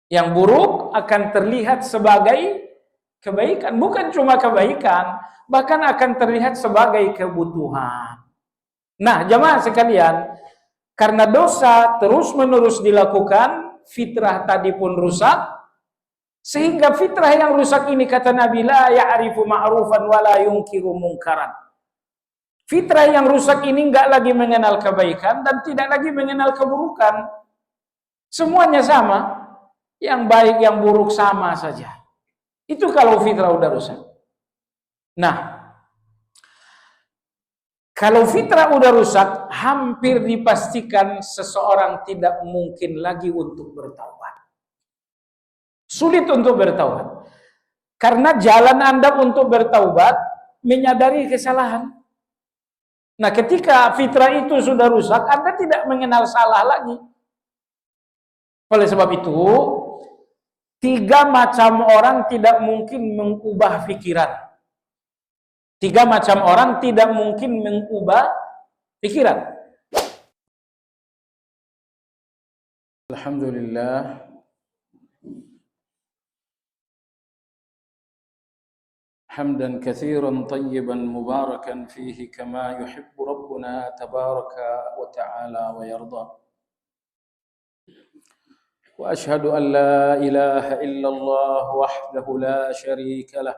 Yang buruk akan terlihat sebagai kebaikan, bukan cuma kebaikan, bahkan akan terlihat sebagai kebutuhan. Nah, jamaah sekalian, karena dosa terus-menerus dilakukan, fitrah tadi pun rusak, sehingga fitrah yang rusak ini kata Nabi, la ya'rifu ma'rufan wa la yunkiru munkaran. Fitrah yang rusak ini enggak lagi mengenal kebaikan dan tidak lagi mengenal keburukan. Semuanya sama, yang baik yang buruk sama saja. Itu kalau fitrah udah rusak. Nah, kalau fitrah udah rusak, hampir dipastikan seseorang tidak mungkin lagi untuk bertaubat. Sulit untuk bertaubat. Karena jalan Anda untuk bertaubat menyadari kesalahan. Nah, ketika fitrah itu sudah rusak, Anda tidak mengenal salah lagi. Oleh sebab itu, 3 macam orang tidak mungkin mengubah pikiran. 3 macam orang tidak mungkin mengubah pikiran. Alhamdulillah. Hamdan katsiran tayyiban mubarakan fihi kama yuhibbu rabbuna tabaraka wa ta'ala wa yarda. وأشهد أن لا إله إلا الله وحده لا شريك له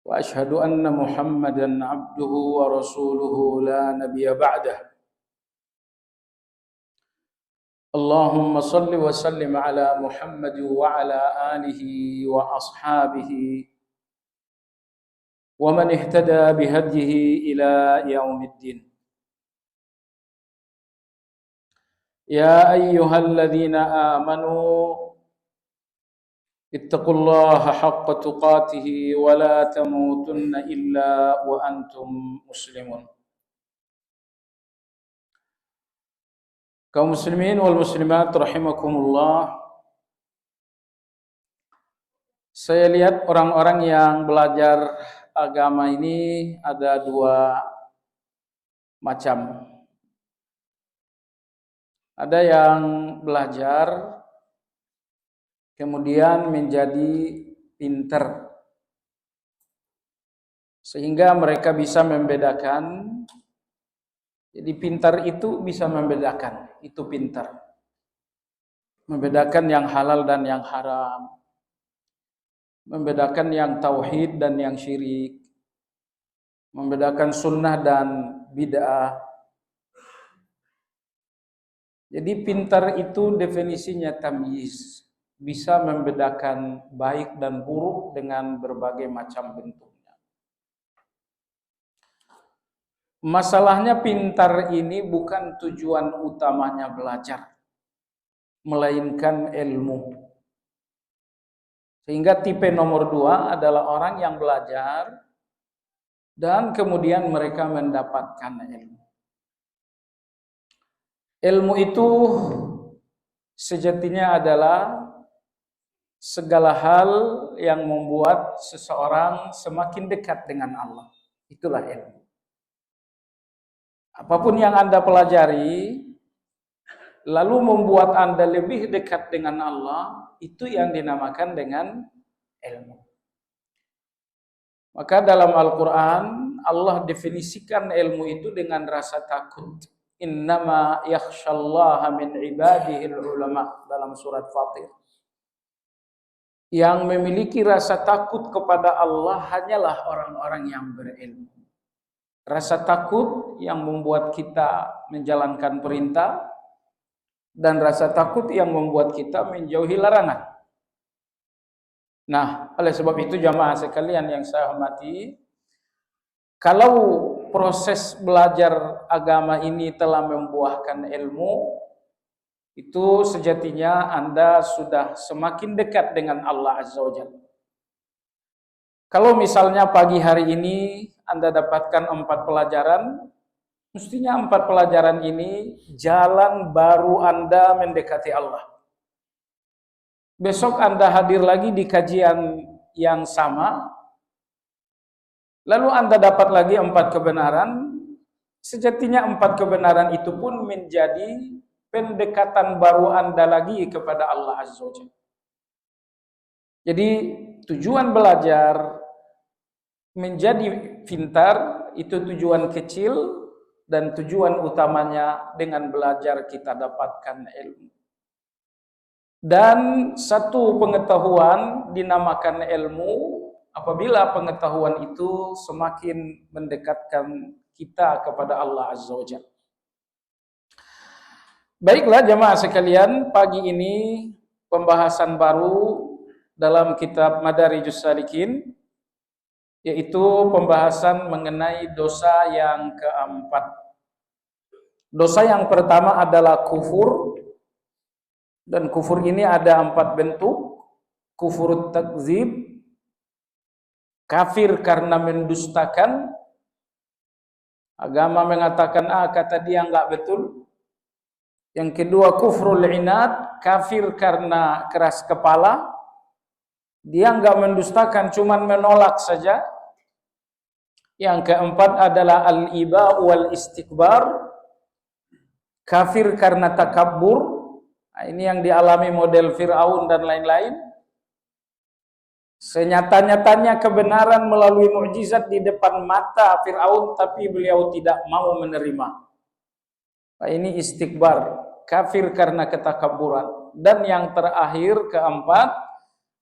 وأشهد أن محمدا عبده ورسوله لا نبي بعده اللهم صل وسلم على محمد وعلى آله وأصحابه ومن اهتدى بهديه إلى يوم الدين يا أيها الذين آمنوا اتقوا الله حق تقاته ولا تموتن إلا وأنتم مسلمون. Kaum muslimin wal muslimat rahimakumullah. Saya lihat orang-orang yang belajar agama ini ada 2 macam. Ada yang belajar kemudian menjadi pintar sehingga mereka bisa membedakan. Jadi pintar itu bisa membedakan, itu pintar. Membedakan yang halal dan yang haram. Membedakan yang tauhid dan yang syirik. Membedakan sunnah dan bid'ah. Jadi pintar itu definisinya tamyiz, bisa membedakan baik dan buruk dengan berbagai macam bentuknya. Masalahnya pintar ini bukan tujuan utamanya belajar, melainkan ilmu. Sehingga tipe nomor 2 adalah orang yang belajar dan kemudian mereka mendapatkan ilmu. Ilmu itu sejatinya adalah segala hal yang membuat seseorang semakin dekat dengan Allah. Itulah ilmu. Apapun yang Anda pelajari, lalu membuat Anda lebih dekat dengan Allah, itu yang dinamakan dengan ilmu. Maka dalam Al-Quran, Allah definisikan ilmu itu dengan rasa takut. Innama yakhshallaha min ibadihil ulama dalam surat Fatir. Yang memiliki rasa takut kepada Allah hanyalah orang-orang yang berilmu. Rasa takut yang membuat kita menjalankan perintah dan rasa takut yang membuat kita menjauhi larangan. Nah, oleh sebab itu jamaah sekalian yang saya hormati, kalau proses belajar agama ini telah membuahkan ilmu, itu sejatinya Anda sudah semakin dekat dengan Allah Azza wa Jalla. Kalau misalnya pagi hari ini Anda dapatkan 4 pelajaran, mestinya 4 pelajaran ini jalan baru Anda mendekati Allah. Besok Anda hadir lagi di kajian yang sama, lalu Anda dapat lagi 4 kebenaran, sejatinya 4 kebenaran itu pun menjadi pendekatan baru Anda lagi kepada Allah Azza wa Jalla. Jadi tujuan belajar menjadi pintar itu tujuan kecil, dan tujuan utamanya dengan belajar kita dapatkan ilmu. Dan satu pengetahuan dinamakan ilmu apabila pengetahuan itu semakin mendekatkan kita kepada Allah Azza wa Jalla. Baiklah jemaah sekalian, pagi ini pembahasan baru dalam kitab Madarijus Salikin, yaitu pembahasan mengenai dosa yang keempat. Dosa yang pertama adalah kufur, dan kufur ini ada 4 bentuk. Kufur takzib, kafir karena mendustakan. Agama mengatakan A, kata dia enggak betul. Yang kedua kufrul inad, kafir karena keras kepala. Dia enggak mendustakan, cuman menolak saja. Yang keempat adalah al-iba wal istikbar, kafir karena takabur. Nah, ini yang dialami model Fir'aun dan lain-lain. Senyata-nyatanya kebenaran melalui mukjizat di depan mata Fir'aun, tapi beliau tidak mau menerima. Nah, ini istikbar, kafir karena ketakaburan. Dan yang terakhir keempat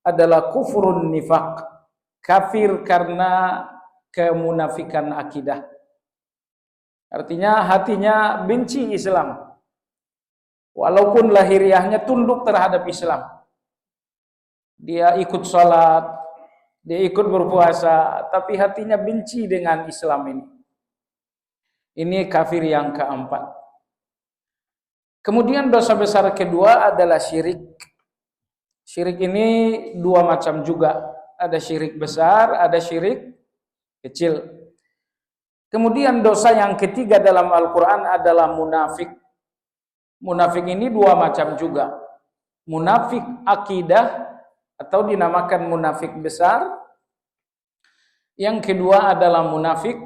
adalah kufrun nifaq, kafir karena kemunafikan akidah. Artinya hatinya benci Islam, walaupun lahiriahnya tunduk terhadap Islam. Dia ikut sholat, dia ikut berpuasa, tapi hatinya benci dengan Islam ini. Ini kafir yang keempat. Kemudian dosa besar kedua adalah syirik. Syirik ini 2 macam juga. Ada syirik besar, ada syirik kecil. Kemudian dosa yang ketiga dalam Al-Quran adalah munafik. Munafik ini 2 macam juga. Munafik akidah atau dinamakan munafik besar. Yang kedua adalah munafik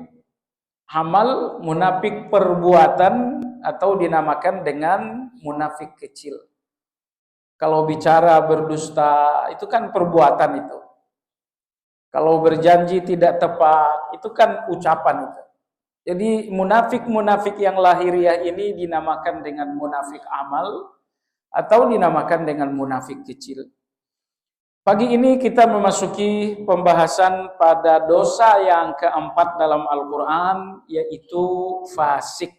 amal, munafik perbuatan, atau dinamakan dengan munafik kecil. Kalau bicara berdusta itu kan perbuatan itu. Kalau berjanji tidak tepat itu kan ucapan itu. Jadi munafik-munafik yang lahiriah ini dinamakan dengan munafik amal atau dinamakan dengan munafik kecil. Pagi ini kita memasuki pembahasan pada dosa yang keempat dalam Al-Quran, yaitu fasik.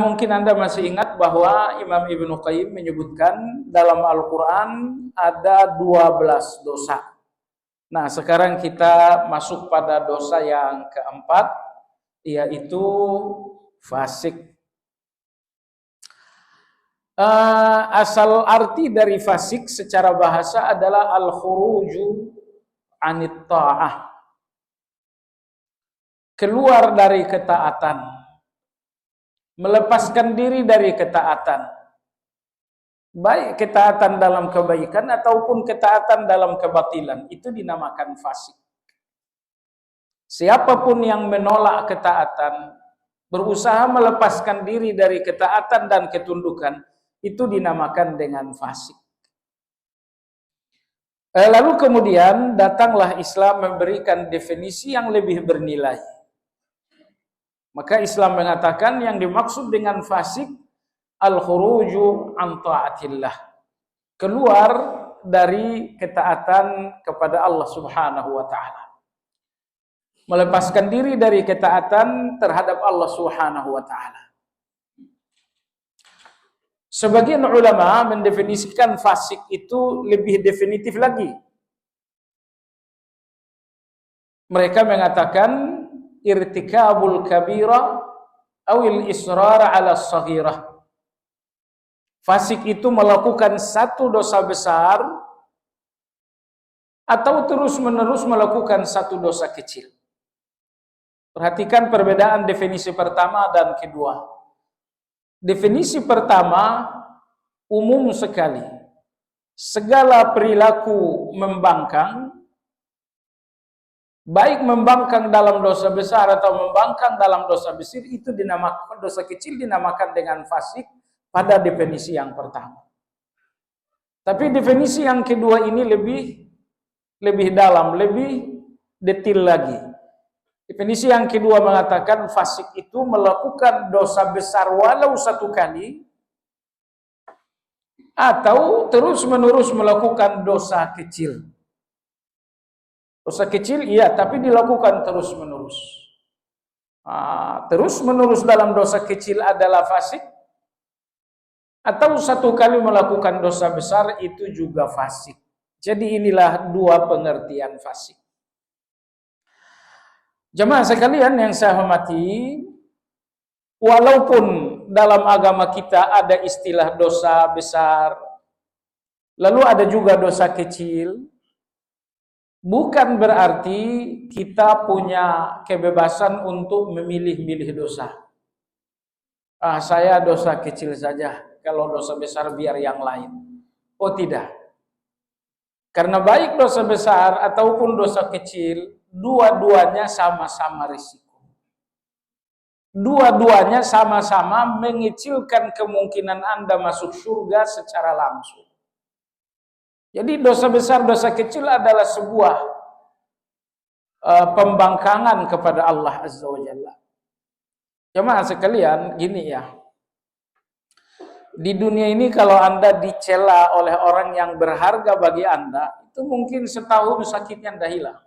Mungkin Anda masih ingat bahwa Imam Ibnu Qayyim menyebutkan dalam Al-Quran ada 12 dosa. Nah, sekarang kita masuk pada dosa yang keempat, yaitu fasik. Asal arti dari fasik secara bahasa adalah al-khuruju anit ta'ah, keluar dari ketaatan, melepaskan diri dari ketaatan. Baik ketaatan dalam kebaikan ataupun ketaatan dalam kebatilan, itu dinamakan fasik. Siapapun yang menolak ketaatan, berusaha melepaskan diri dari ketaatan dan ketundukan, itu dinamakan dengan fasik. Lalu kemudian datanglah Islam memberikan definisi yang lebih bernilai. Maka Islam mengatakan yang dimaksud dengan fasik al-khuruju an ta'atillah, keluar dari ketaatan kepada Allah Subhanahu wa taala. Melepaskan diri dari ketaatan terhadap Allah Subhanahu wa taala. Sebagian ulama mendefinisikan fasik itu lebih definitif lagi. Mereka mengatakan irtikabul kabira awil israr ala saghirah. Fasik itu melakukan satu dosa besar atau terus-menerus melakukan satu dosa kecil. Perhatikan perbedaan definisi pertama dan kedua. Definisi pertama umum sekali. Segala perilaku membangkang baik membangkang dalam dosa besar atau membangkang dalam dosa besar, itu dinamakan dosa kecil, dinamakan dengan fasik pada definisi yang pertama. Tapi definisi yang kedua ini lebih dalam, lebih detail lagi. Definisi yang kedua mengatakan fasik itu melakukan dosa besar walau satu kali atau terus-menerus melakukan dosa kecil. Dosa kecil iya, tapi dilakukan terus-menerus. Terus-menerus dalam dosa kecil adalah fasik, atau satu kali melakukan dosa besar itu juga fasik. Jadi inilah dua pengertian fasik. Jemaah sekalian yang saya hormati, walaupun dalam agama kita ada istilah dosa besar, lalu ada juga dosa kecil, bukan berarti kita punya kebebasan untuk memilih-milih dosa. Saya dosa kecil saja, kalau dosa besar biar yang lain. Oh tidak. Karena baik dosa besar ataupun dosa kecil, dua-duanya sama-sama risiko. Dua-duanya sama-sama mengecilkan kemungkinan Anda masuk surga secara langsung. Jadi dosa besar, dosa kecil adalah sebuah pembangkangan kepada Allah Azza wa Jalla. Jemaah sekalian, gini ya. Di dunia ini kalau Anda dicela oleh orang yang berharga bagi Anda, itu mungkin setahun sakitnya Anda hilang.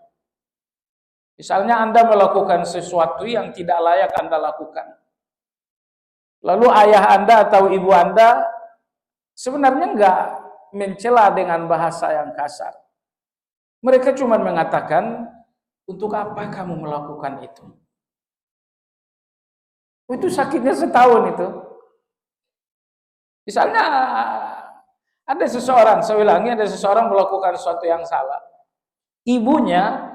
Misalnya Anda melakukan sesuatu yang tidak layak Anda lakukan. Lalu ayah Anda atau ibu Anda sebenarnya enggak mencela dengan bahasa yang kasar. Mereka cuma mengatakan, untuk apa kamu melakukan itu? Itu sakitnya setahun itu. Misalnya ada seseorang, saya ulangi, ada seseorang melakukan sesuatu yang salah. Ibunya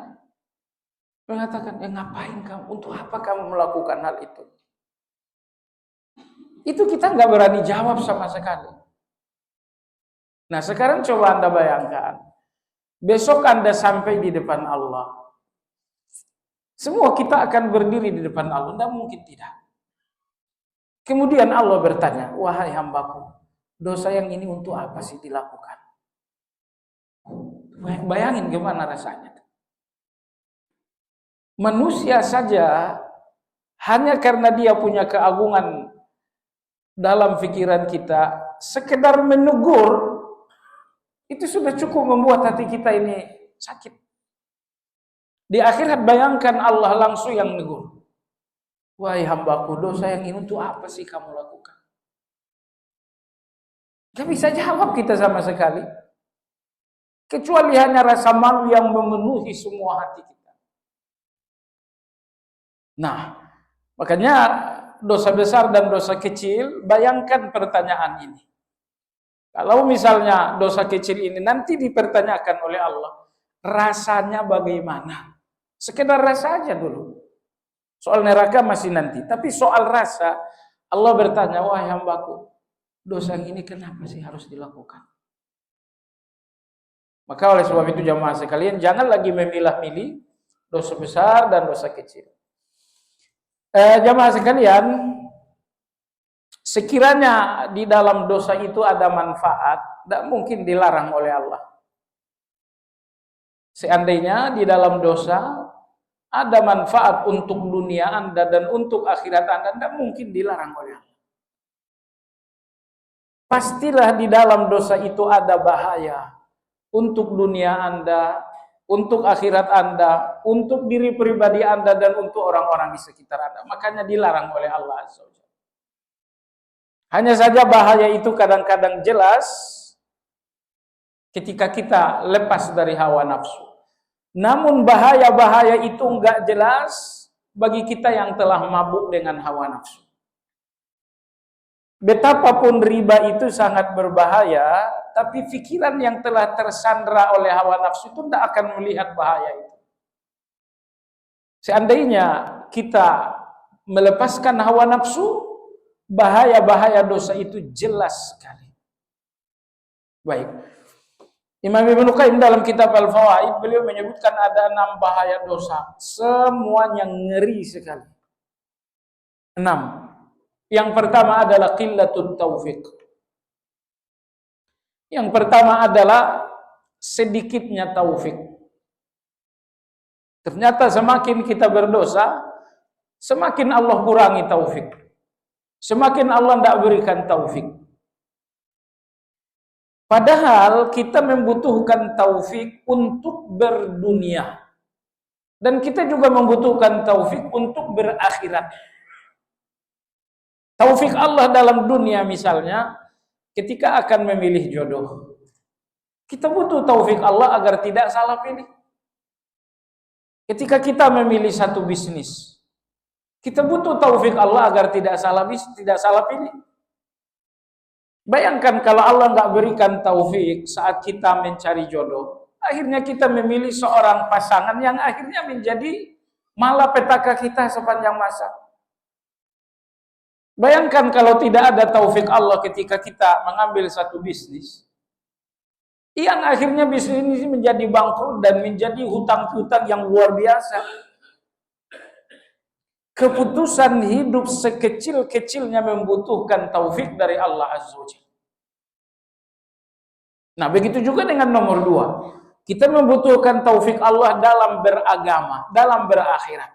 mengatakan, ngapain kamu? Untuk apa kamu melakukan hal itu? Itu kita nggak berani jawab sama sekali. Nah sekarang coba Anda bayangkan, besok Anda sampai di depan Allah. Semua kita akan berdiri di depan Allah, tidak mungkin tidak. Kemudian Allah bertanya, wahai hambaku, dosa yang ini untuk apa sih dilakukan? Bayangin gimana rasanya. Manusia saja, hanya karena dia punya keagungan dalam pikiran kita, sekedar menegur, itu sudah cukup membuat hati kita ini sakit. Di akhirat bayangkan Allah langsung yang menegur. Wahai hambaku, dosa yang ini untuk apa sih kamu lakukan? Gak bisa jawab kita sama sekali. Kecuali hanya rasa malu yang memenuhi semua hati kita. Nah, makanya dosa besar dan dosa kecil, bayangkan pertanyaan ini. Kalau misalnya dosa kecil ini nanti dipertanyakan oleh Allah, rasanya bagaimana? Sekedar rasa aja dulu. Soal neraka masih nanti. Tapi soal rasa, Allah bertanya, wahai hambaku, dosa ini kenapa sih harus dilakukan? Maka oleh sebab itu jamaah sekalian, jangan lagi memilah-milih dosa besar dan dosa kecil. Jamaah sekalian, sekiranya di dalam dosa itu ada manfaat, tidak mungkin dilarang oleh Allah. Seandainya di dalam dosa ada manfaat untuk dunia Anda dan untuk akhirat Anda, tidak mungkin dilarang oleh Allah. Pastilah di dalam dosa itu ada bahaya untuk dunia Anda, untuk akhirat Anda, untuk diri pribadi Anda, dan untuk orang-orang di sekitar Anda. Makanya dilarang oleh Allah Azza wa Jalla. Hanya saja bahaya itu kadang-kadang jelas ketika kita lepas dari hawa nafsu. Namun bahaya-bahaya itu enggak jelas bagi kita yang telah mabuk dengan hawa nafsu. Betapapun riba itu sangat berbahaya, tapi pikiran yang telah tersandra oleh hawa nafsu itu tidak akan melihat bahaya itu. Seandainya kita melepaskan hawa nafsu, bahaya-bahaya dosa itu jelas sekali. Baik. Imam Ibnu Qayyim dalam kitab Al-Fawaid beliau menyebutkan ada 6 bahaya dosa, semuanya ngeri sekali. 6. Yang pertama adalah qillatul taufik. Yang pertama adalah sedikitnya taufik. Ternyata semakin kita berdosa, semakin Allah kurangi taufik. Semakin Allah tidak berikan taufik. Padahal kita membutuhkan taufik untuk berdunia. Dan kita juga membutuhkan taufik untuk berakhirat. Taufik Allah dalam dunia misalnya, ketika akan memilih jodoh. Kita butuh taufik Allah agar tidak salah pilih. Ketika kita memilih satu bisnis, kita butuh taufik Allah agar tidak salah pilih. Bayangkan kalau Allah nggak berikan taufik saat kita mencari jodoh, akhirnya kita memilih seorang pasangan yang akhirnya menjadi malapetaka kita sepanjang masa. Bayangkan kalau tidak ada taufik Allah ketika kita mengambil satu bisnis, yang akhirnya bisnis ini menjadi bangkrut dan menjadi hutang-hutang yang luar biasa. Keputusan hidup sekecil-kecilnya membutuhkan taufik dari Allah Azza wa Jalla. Nah, begitu juga dengan nomor 2. Kita membutuhkan taufik Allah dalam beragama, dalam berakhirat.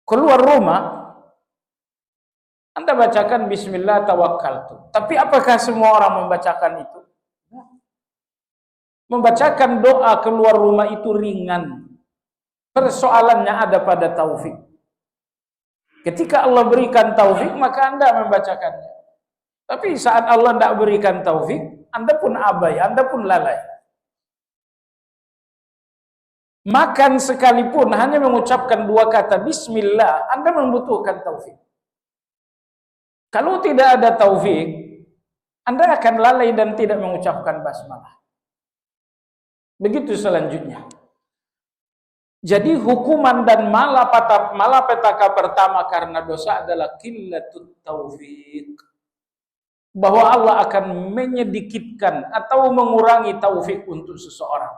Keluar rumah, Anda bacakan bismillah tawakkaltu. Tapi apakah semua orang membacakan itu? Membacakan doa keluar rumah itu ringan. Persoalannya ada pada taufik. Ketika Allah berikan taufik, maka Anda membacakannya. Tapi saat Allah tidak berikan taufik, Anda pun abai, Anda pun lalai. Makan sekalipun hanya mengucapkan 2 kata bismillah, Anda membutuhkan taufik. Kalau tidak ada taufik, Anda akan lalai dan tidak mengucapkan basmalah. Begitu selanjutnya. Jadi hukuman dan malapetaka pertama karena dosa adalah qillatut taufik. Bahwa Allah akan menyedikitkan atau mengurangi taufik untuk seseorang.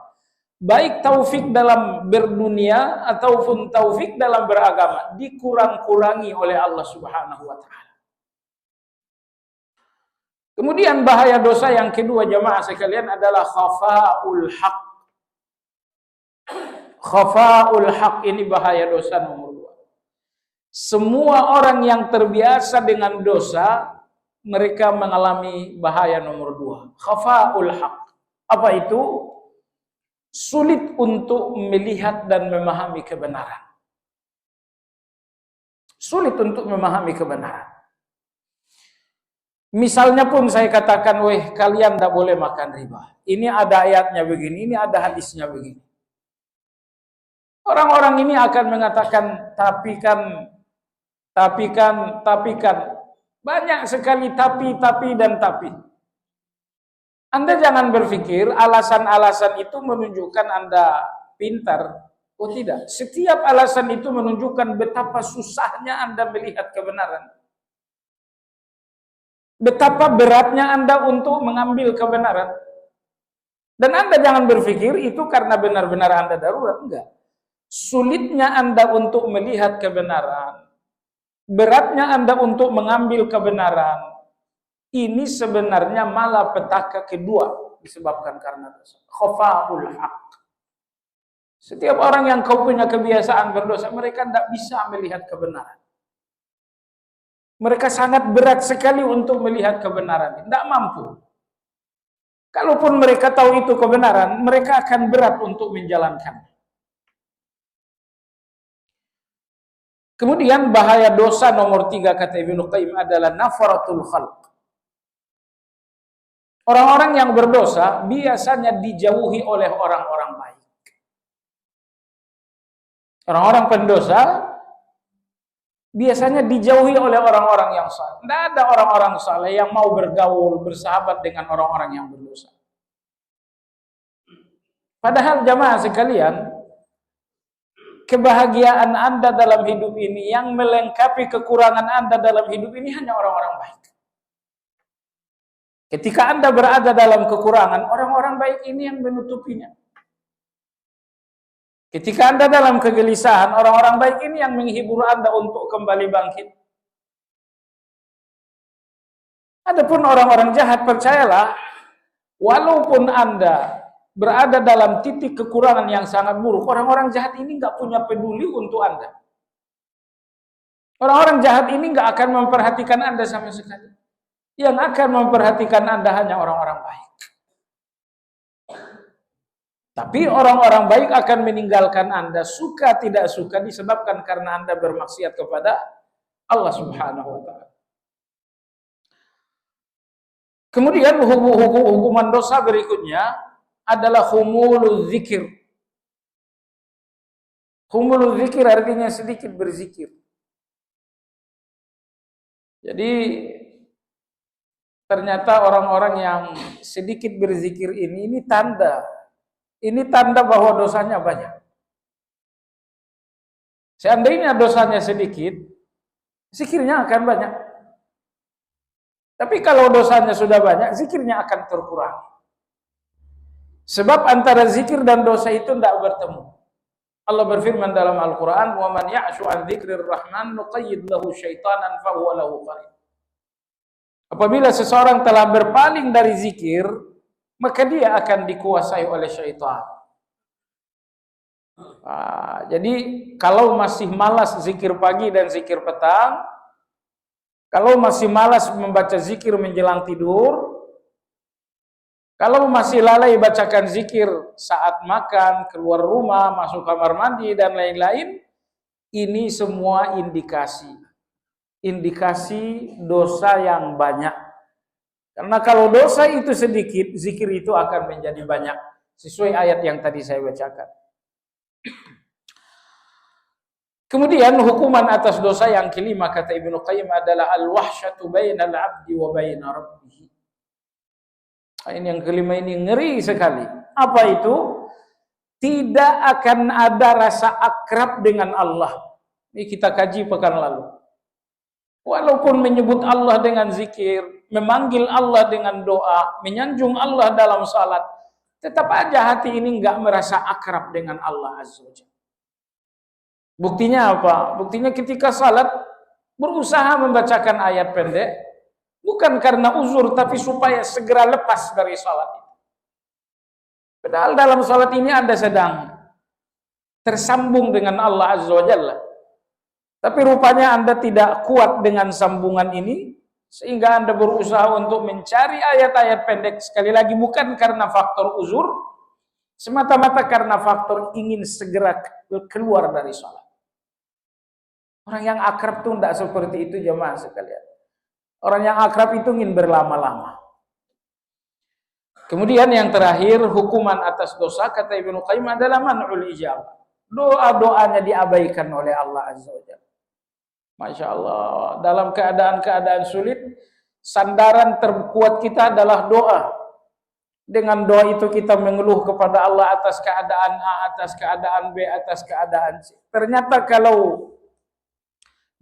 Baik taufik dalam berdunia ataupun taufik dalam beragama dikurang-kurangi oleh Allah Subhanahu wa taala. Kemudian bahaya dosa yang kedua jamaah sekalian adalah khafa'ul haq. Khafa'ul haq ini bahaya dosa nomor 2. Semua orang yang terbiasa dengan dosa, mereka mengalami bahaya nomor 2. Khafa'ul haq. Apa itu? Sulit untuk melihat dan memahami kebenaran. Sulit untuk memahami kebenaran. Misalnya pun saya katakan, kalian tidak boleh makan riba. Ini ada ayatnya begini, ini ada hadisnya begini. Orang-orang ini akan mengatakan, tapi kan. Banyak sekali tapi, dan tapi. Anda jangan berpikir alasan-alasan itu menunjukkan Anda pintar. Oh tidak, setiap alasan itu menunjukkan betapa susahnya Anda melihat kebenaran. Betapa beratnya Anda untuk mengambil kebenaran. Dan Anda jangan berpikir itu karena benar-benar Anda darurat. Enggak. Sulitnya Anda untuk melihat kebenaran, beratnya Anda untuk mengambil kebenaran, ini sebenarnya malapetaka kedua disebabkan karena dosa. Khafa'ul haq. Setiap orang yang kau punya kebiasaan berdosa, mereka tidak bisa melihat kebenaran. Mereka sangat berat sekali untuk melihat kebenaran. Tidak mampu. Kalaupun mereka tahu itu kebenaran, mereka akan berat untuk menjalankan. Kemudian bahaya dosa nomor 3 kata Ibnu Qayyim adalah nafaratul khalq. Orang-orang yang berdosa biasanya dijauhi oleh orang-orang baik. Orang-orang pendosa biasanya dijauhi oleh orang-orang yang saleh. Tidak ada orang-orang saleh yang mau bergaul, bersahabat dengan orang-orang yang berdosa. Padahal jamaah sekalian, kebahagiaan Anda dalam hidup ini, yang melengkapi kekurangan Anda dalam hidup ini hanya orang-orang baik. Ketika Anda berada dalam kekurangan, orang-orang baik ini yang menutupinya. Ketika Anda dalam kegelisahan, orang-orang baik ini yang menghibur Anda untuk kembali bangkit. Adapun orang-orang jahat, percayalah, walaupun Anda berada dalam titik kekurangan yang sangat buruk, orang-orang jahat ini nggak punya peduli untuk Anda. Orang-orang jahat ini nggak akan memperhatikan Anda sama sekali. Yang akan memperhatikan Anda hanya orang-orang baik. Tapi orang-orang baik akan meninggalkan Anda, suka tidak suka, disebabkan karena Anda bermaksiat kepada Allah Subhanahu wa Ta'ala. Kemudian hukuman dosa berikutnya adalah humulul zikir. Humulul zikir artinya sedikit berzikir. Jadi ternyata orang-orang yang sedikit berzikir ini tanda bahwa dosanya banyak. Seandainya dosanya sedikit, zikirnya akan banyak. Tapi kalau dosanya sudah banyak, zikirnya akan terkurang. Sebab antara zikir dan dosa itu tidak bertemu. Allah berfirman dalam Al-Quran, وَمَنْ يَعْشُ عَنْ ذِكْرِ الرَّحْمَنِ نُقَيِّدْ لَهُ شَيْطَانًا فَهُوَ لَهُ قَرِينٌ. Apabila seseorang telah berpaling dari zikir, maka dia akan dikuasai oleh syaitan. Jadi kalau masih malas zikir pagi dan zikir petang, kalau masih malas membaca zikir menjelang tidur, kalau masih lalai bacakan zikir saat makan, keluar rumah, masuk kamar mandi, dan lain-lain, ini semua indikasi dosa yang banyak. Karena kalau dosa itu sedikit, zikir itu akan menjadi banyak. Sesuai ayat yang tadi saya bacakan. Kemudian hukuman atas dosa yang kelima, kata Ibnu Qayyim, adalah al-wahsyatu bainal abdi wa baina rabbih. Ini yang kelima ini ngeri sekali. Apa itu? Tidak akan ada rasa akrab dengan Allah. Ini kita kaji pekan lalu. Walaupun menyebut Allah dengan zikir, memanggil Allah dengan doa, menyanjung Allah dalam salat, tetap aja hati ini enggak merasa akrab dengan Allah Azza wa Jalla. Buktinya apa? Buktinya ketika salat berusaha membacakan ayat pendek, bukan karena uzur, tapi supaya segera lepas dari salat itu. Padahal dalam salat ini Anda sedang tersambung dengan Allah Azza wa Jalla. Tapi rupanya Anda tidak kuat dengan sambungan ini, sehingga Anda berusaha untuk mencari ayat-ayat pendek. Sekali lagi, bukan karena faktor uzur, semata-mata karena faktor ingin segera keluar dari salat. Orang yang akrab itu tidak seperti itu, jemaah sekalian. Orang yang akrab itu ingin berlama-lama. Kemudian yang terakhir, hukuman atas dosa, kata Ibnu Qayyim, adalah man'ul ijabah. Doa-doanya diabaikan oleh Allah Azza wa Jalla. Masya Allah, dalam keadaan-keadaan sulit, sandaran terkuat kita adalah doa. Dengan doa itu kita mengeluh kepada Allah atas keadaan A, atas keadaan B, atas keadaan C. Ternyata kalau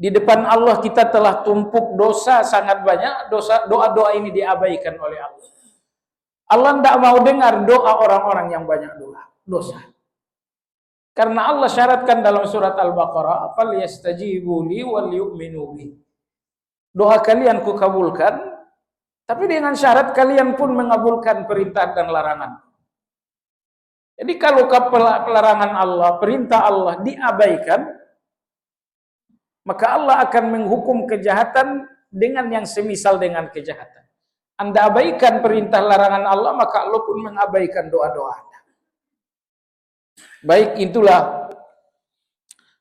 di depan Allah kita telah tumpuk dosa sangat banyak, doa-doa ini diabaikan oleh Allah. Allah tidak mau dengar doa orang-orang yang banyak dosa. Karena Allah syaratkan dalam surat Al-Baqarah, "Falyastajibu li wal yu'minu bi." Doa kalian kukabulkan, tapi dengan syarat kalian pun mengabulkan perintah dan larangan. Jadi kalau pelarangan Allah, perintah Allah diabaikan, maka Allah akan menghukum kejahatan dengan yang semisal dengan kejahatan. Anda abaikan perintah larangan Allah, maka Allah pun mengabaikan doa-doa Anda. Baik, itulah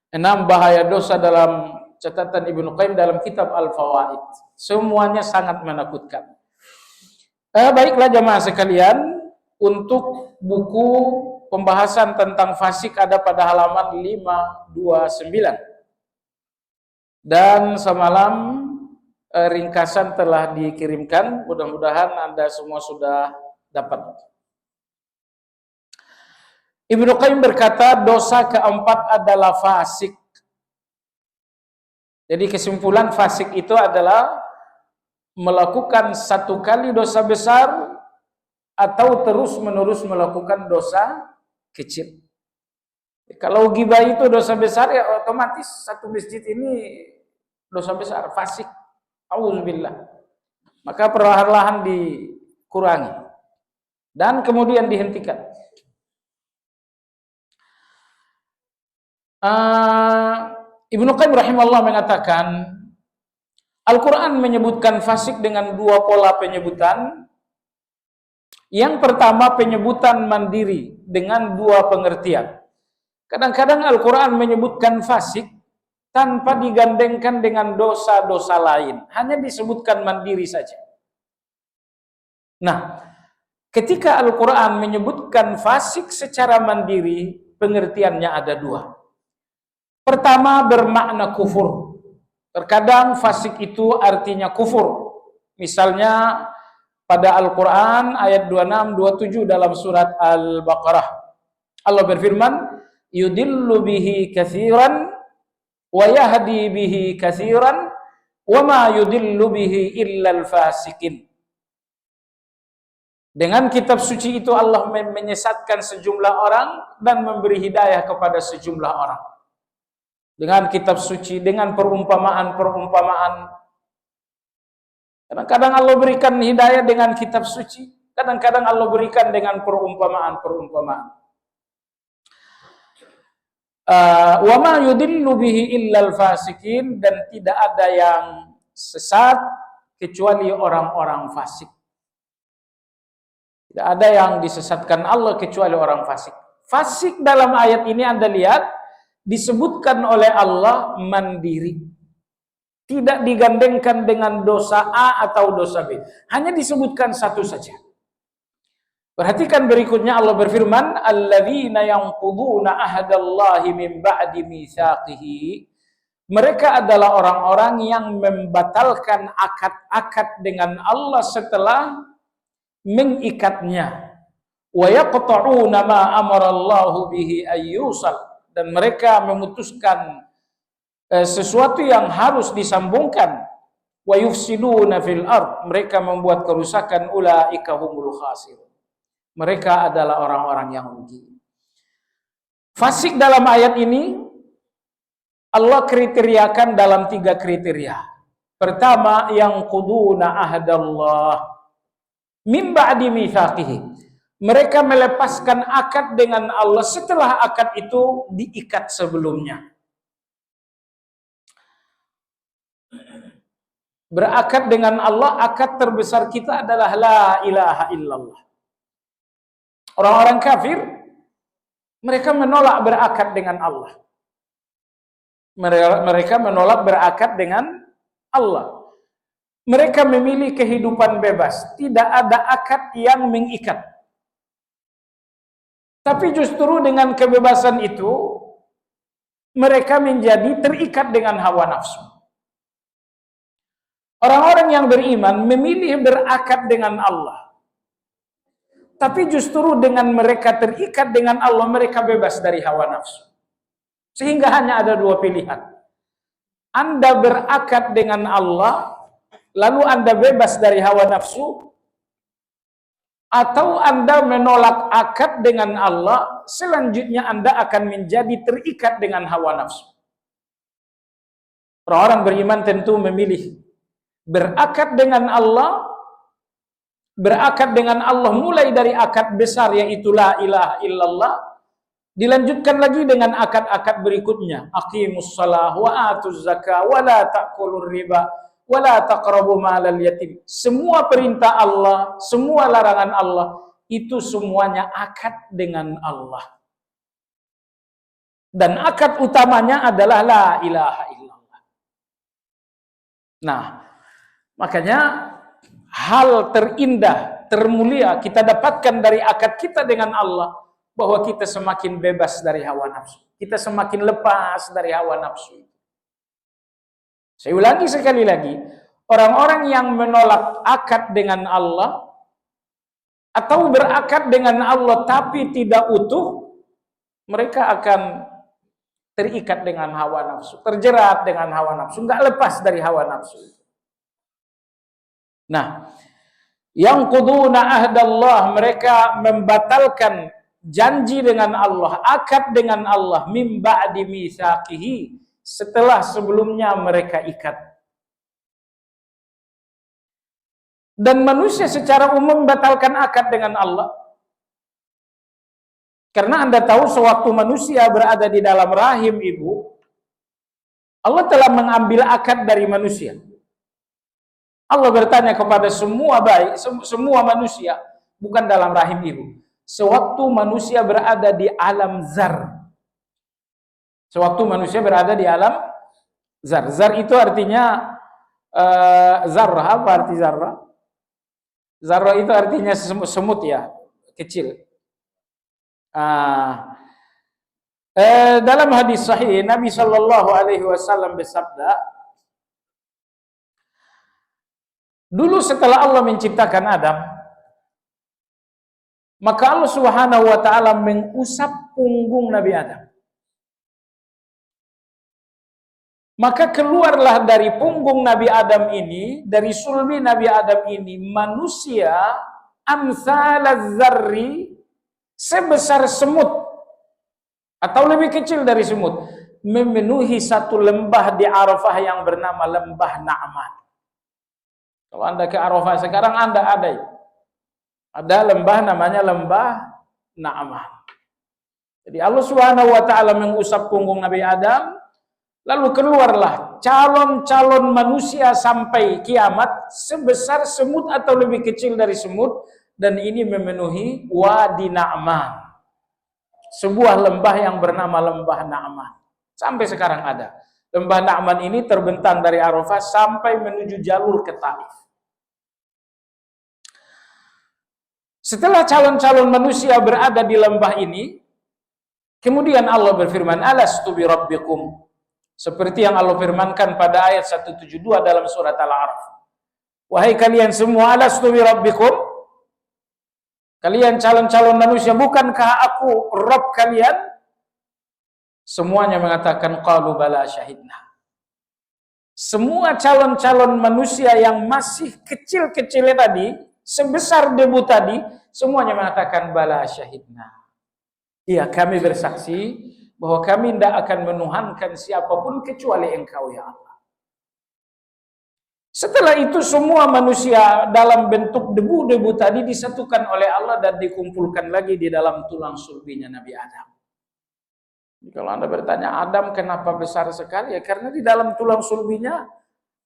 6 bahaya dosa dalam catatan Ibnu Qayyim dalam kitab Al-Fawaid. Semuanya sangat menakutkan. Baiklah jemaah sekalian, untuk buku pembahasan tentang fasik ada pada halaman 529. Dan semalam ringkasan telah dikirimkan, mudah-mudahan Anda semua sudah dapat. Ibnu Qayyim berkata, dosa keempat adalah fasik. Jadi kesimpulan fasik itu adalah melakukan satu kali dosa besar atau terus-menerus melakukan dosa kecil. Kalau ghibah itu dosa besar, ya otomatis satu masjid ini dosa besar, fasik. Auzubillah. Maka perlahan-lahan dikurangi dan kemudian dihentikan. Ibnu Qayyim rahimahullah mengatakan, Al-Quran menyebutkan fasik dengan dua pola penyebutan. Yang pertama, penyebutan mandiri dengan dua pengertian. Kadang-kadang Al-Quran menyebutkan fasik tanpa digandengkan dengan dosa-dosa lain. Hanya disebutkan mandiri saja. Nah, ketika Al-Quran menyebutkan fasik secara mandiri, pengertiannya ada dua. Pertama, bermakna kufur. Terkadang fasik itu artinya kufur. Misalnya pada Al-Quran ayat 26-27 dalam surat Al-Baqarah. Allah berfirman, yudillu bihi katsiran wa yahdi bihi katsiran wa ma yudillu bihi illal fasikin. Dengan kitab suci itu Allah menyesatkan sejumlah orang dan memberi hidayah kepada sejumlah orang. Dengan kitab suci, dengan perumpamaan-perumpamaan. Kadang-kadang Allah berikan hidayah dengan kitab suci, kadang-kadang Allah berikan dengan perumpamaan-perumpamaan. Wa ma yudillu bihi illal fasikin, dan tidak ada yang sesat kecuali orang-orang fasik. Tidak ada yang disesatkan Allah kecuali orang fasik. Fasik dalam ayat ini Anda lihat disebutkan oleh Allah mandiri. Tidak digandengkan dengan dosa A atau dosa B. Hanya disebutkan satu saja. Perhatikan berikutnya, Allah berfirman, alladzina yanquduna ahdallahi min ba'di mitsaqihi. Mereka adalah orang-orang yang membatalkan akad-akad dengan Allah setelah mengikatnya. Wa yaqta'una ma amarallahu bihi ayyusal, dan mereka memutuskan sesuatu yang harus disambungkan. Wa yufsiduna fil ard, mereka membuat kerusakan. Ulaika humul khasirun, mereka adalah orang-orang yang rugi. Fasik dalam ayat ini Allah kriteriakan dalam 3 kriteria. Pertama, yang quduna ahdallah min ba'di mitsaqihi. Mereka melepaskan akad dengan Allah setelah akad itu diikat sebelumnya. Berakad dengan Allah, akad terbesar kita adalah la ilaha illallah. Orang-orang kafir, mereka menolak berakad dengan Allah. Mereka menolak berakad dengan Allah. Mereka memilih kehidupan bebas. Tidak ada akad yang mengikat. Tapi justru dengan kebebasan itu, mereka menjadi terikat dengan hawa nafsu. Orang-orang yang beriman memilih berakad dengan Allah. Tapi justru dengan mereka terikat dengan Allah, mereka bebas dari hawa nafsu. Sehingga hanya ada 2 pilihan. Anda berakad dengan Allah, lalu Anda bebas dari hawa nafsu, atau Anda menolak akad dengan Allah, selanjutnya Anda akan menjadi terikat dengan hawa nafsu. Orang-orang beriman tentu memilih berakad dengan Allah. Berakad dengan Allah mulai dari akad besar, yaitu la ilaha illallah. Dilanjutkan lagi dengan akad-akad berikutnya. Aqimus shalah wa atuz zakah wa la ta'kulur riba wa la taqrabu malal yatim. Semua perintah Allah, semua larangan Allah, itu semuanya akad dengan Allah. Dan akad utamanya adalah la ilaha illallah. Nah, makanya hal terindah, termulia kita dapatkan dari akad kita dengan Allah, bahwa kita semakin bebas dari hawa nafsu. Kita semakin lepas dari hawa nafsu. Saya ulangi sekali lagi, orang-orang yang menolak akad dengan Allah, atau berakad dengan Allah tapi tidak utuh, mereka akan terikat dengan hawa nafsu, terjerat dengan hawa nafsu, nggak lepas dari hawa nafsu. Nah, yang quduna ahdallah, mereka membatalkan janji dengan Allah, akad dengan Allah, mim ba'di mitsaqihi, setelah sebelumnya mereka ikat. Dan manusia secara umum membatalkan akad dengan Allah. Karena Anda tahu sewaktu manusia berada di dalam rahim ibu, Allah telah mengambil akad dari manusia. Allah bertanya kepada semua manusia, bukan dalam rahim ibu. Sewaktu manusia berada di alam zar. Sewaktu manusia berada di alam zar. Zar itu artinya zarrah. Apa arti zarrah? Zarrah itu artinya semut ya, kecil. Dalam hadis sahih Nabi Shallallahu Alaihi Wasallam bersabda, dulu setelah Allah menciptakan Adam, maka Allah Subhanahu Wa Taala mengusap punggung Nabi Adam. Maka keluarlah dari punggung Nabi Adam ini, dari sulbi Nabi Adam ini, manusia amsalaz zarri, sebesar semut atau lebih kecil dari semut, memenuhi satu lembah di Arafah yang bernama lembah Na'man. Kalau Anda ke Arafah sekarang, Anda ada lembah namanya lembah Na'man. Jadi Allah Subhanahu Wa Taala mengusap punggung Nabi Adam, lalu keluarlah calon-calon manusia sampai kiamat sebesar semut atau lebih kecil dari semut, dan ini memenuhi Wadi Na'man, sebuah lembah yang bernama lembah Na'man. Sampai sekarang ada. Lembah Na'man ini terbentang dari Arafah sampai menuju jalur ke Taif. Setelah calon-calon manusia berada di lembah ini, kemudian Allah berfirman, alastu bi rabbikum, seperti yang Allah firmankan pada ayat 172 dalam surat Al-A'raf. Wahai kalian semua, alastu bi rabbikum, kalian calon-calon manusia, bukankah aku Rabb kalian? Semuanya mengatakan qalu bala syahidna. Semua calon-calon manusia yang masih kecil-kecilnya tadi, sebesar debu tadi, semuanya mengatakan bala syahidna. Iya, kami bersaksi bahwa kami tidak akan menuhankan siapapun kecuali Engkau ya Allah. Setelah itu semua manusia dalam bentuk debu-debu tadi disatukan oleh Allah dan dikumpulkan lagi di dalam tulang sulbinya Nabi Adam. Kalau Anda bertanya, Adam kenapa besar sekali? Ya karena di dalam tulang sulbinya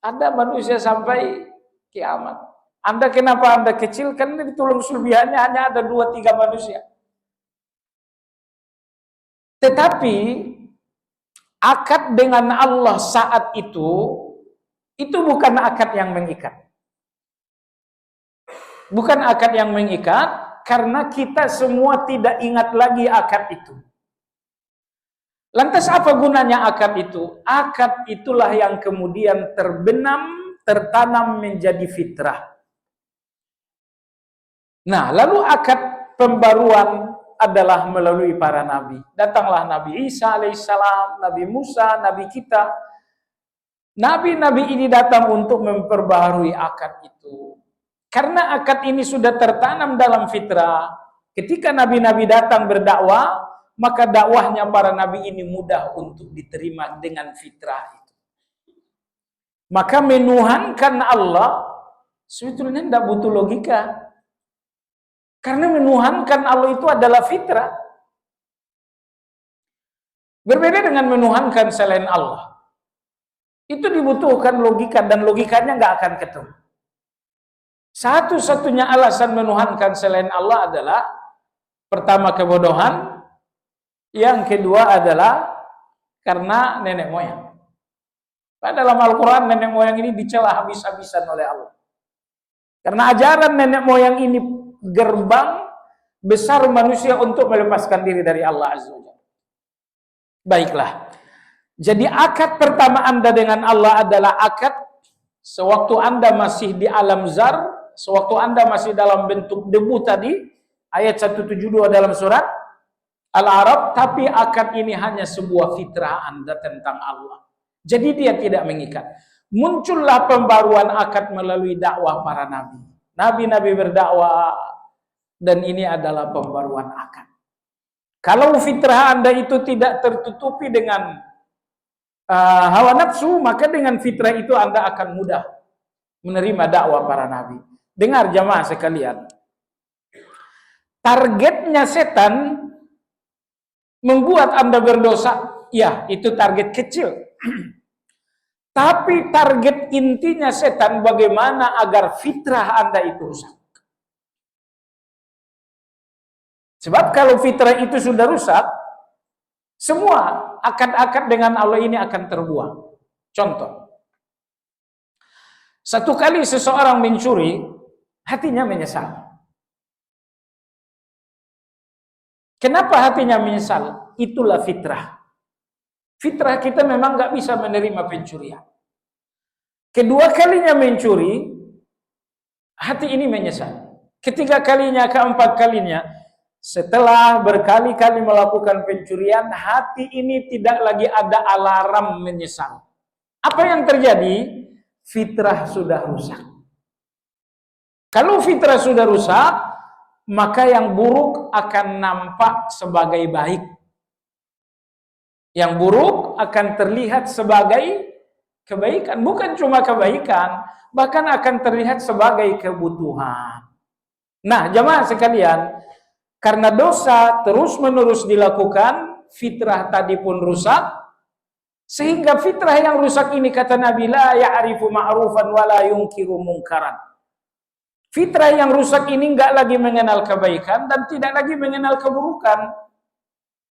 ada manusia sampai kiamat. Anda kenapa Anda kecil? Karena di tulang sulbinya hanya ada 2-3 manusia. Tetapi akad dengan Allah saat itu bukan akad yang mengikat. Bukan akad yang mengikat, karena kita semua tidak ingat lagi akad itu. Lantas apa gunanya akad itu? Akad itulah yang kemudian tertanam menjadi fitrah. Nah, lalu akad pembaruan adalah melalui para nabi. Datanglah Nabi Isa alaihissalam, Nabi Musa, Nabi kita. Nabi-nabi ini datang untuk memperbaharui akad itu. Karena akad ini sudah tertanam dalam fitrah. Ketika nabi-nabi datang berdakwah, maka dakwahnya para nabi ini mudah untuk diterima dengan fitrah itu. Maka menuhankan Allah sebetulnya tidak butuh logika. Karena menuhankan Allah itu adalah fitrah. Berbeda dengan menuhankan selain Allah. Itu dibutuhkan logika, dan logikanya nggak akan ketemu. Satu-satunya alasan menuhankan selain Allah adalah pertama kebodohan, yang kedua adalah karena nenek moyang. Dalam Al-Quran nenek moyang ini dicela habis-habisan oleh Allah. Karena ajaran nenek moyang ini gerbang besar manusia untuk melepaskan diri dari Allah Azza wa Jalla. Baiklah. Jadi akad pertama Anda dengan Allah adalah akad sewaktu Anda masih di alam zar, sewaktu Anda masih dalam bentuk debu tadi, ayat 172 dalam surat Al-A'raf, tapi akad ini hanya sebuah fitrah Anda tentang Allah. Jadi dia tidak mengikat. muncullah pembaruan akad melalui dakwah para nabi. Nabi-nabi berdakwah, dan ini adalah pembaruan akad. Kalau fitrah Anda itu tidak tertutupi dengan hawa nafsu, maka dengan fitrah itu Anda akan mudah menerima dakwah para nabi. Dengar jamaah sekalian, targetnya setan membuat Anda berdosa, ya itu target kecil. Tapi target intinya setan bagaimana agar fitrah Anda itu rusak. Sebab kalau fitrah itu sudah rusak, semua akad-akad dengan Allah ini akan terbuang. Contoh, satu kali seseorang mencuri, hatinya menyesal. Kenapa hatinya menyesal? Itulah fitrah. Fitrah kita memang nggak bisa menerima pencurian. Kedua kalinya mencuri, hati ini menyesal. Ketiga kalinya, keempat kalinya, setelah berkali-kali melakukan pencurian, hati ini tidak lagi ada alarm menyesal. Apa yang terjadi? Fitrah sudah rusak. Kalau fitrah sudah rusak, maka yang buruk akan nampak sebagai baik. Yang buruk akan terlihat sebagai kebaikan. Bukan cuma kebaikan, bahkan akan terlihat sebagai kebutuhan. Nah, jamaah sekalian, karena dosa terus-menerus dilakukan, fitrah tadi pun rusak, sehingga fitrah yang rusak ini kata Nabi, la ya'rifu ma'rufan wa la yunkiru munkaran. Fitrah yang rusak ini enggak lagi mengenal kebaikan dan tidak lagi mengenal keburukan.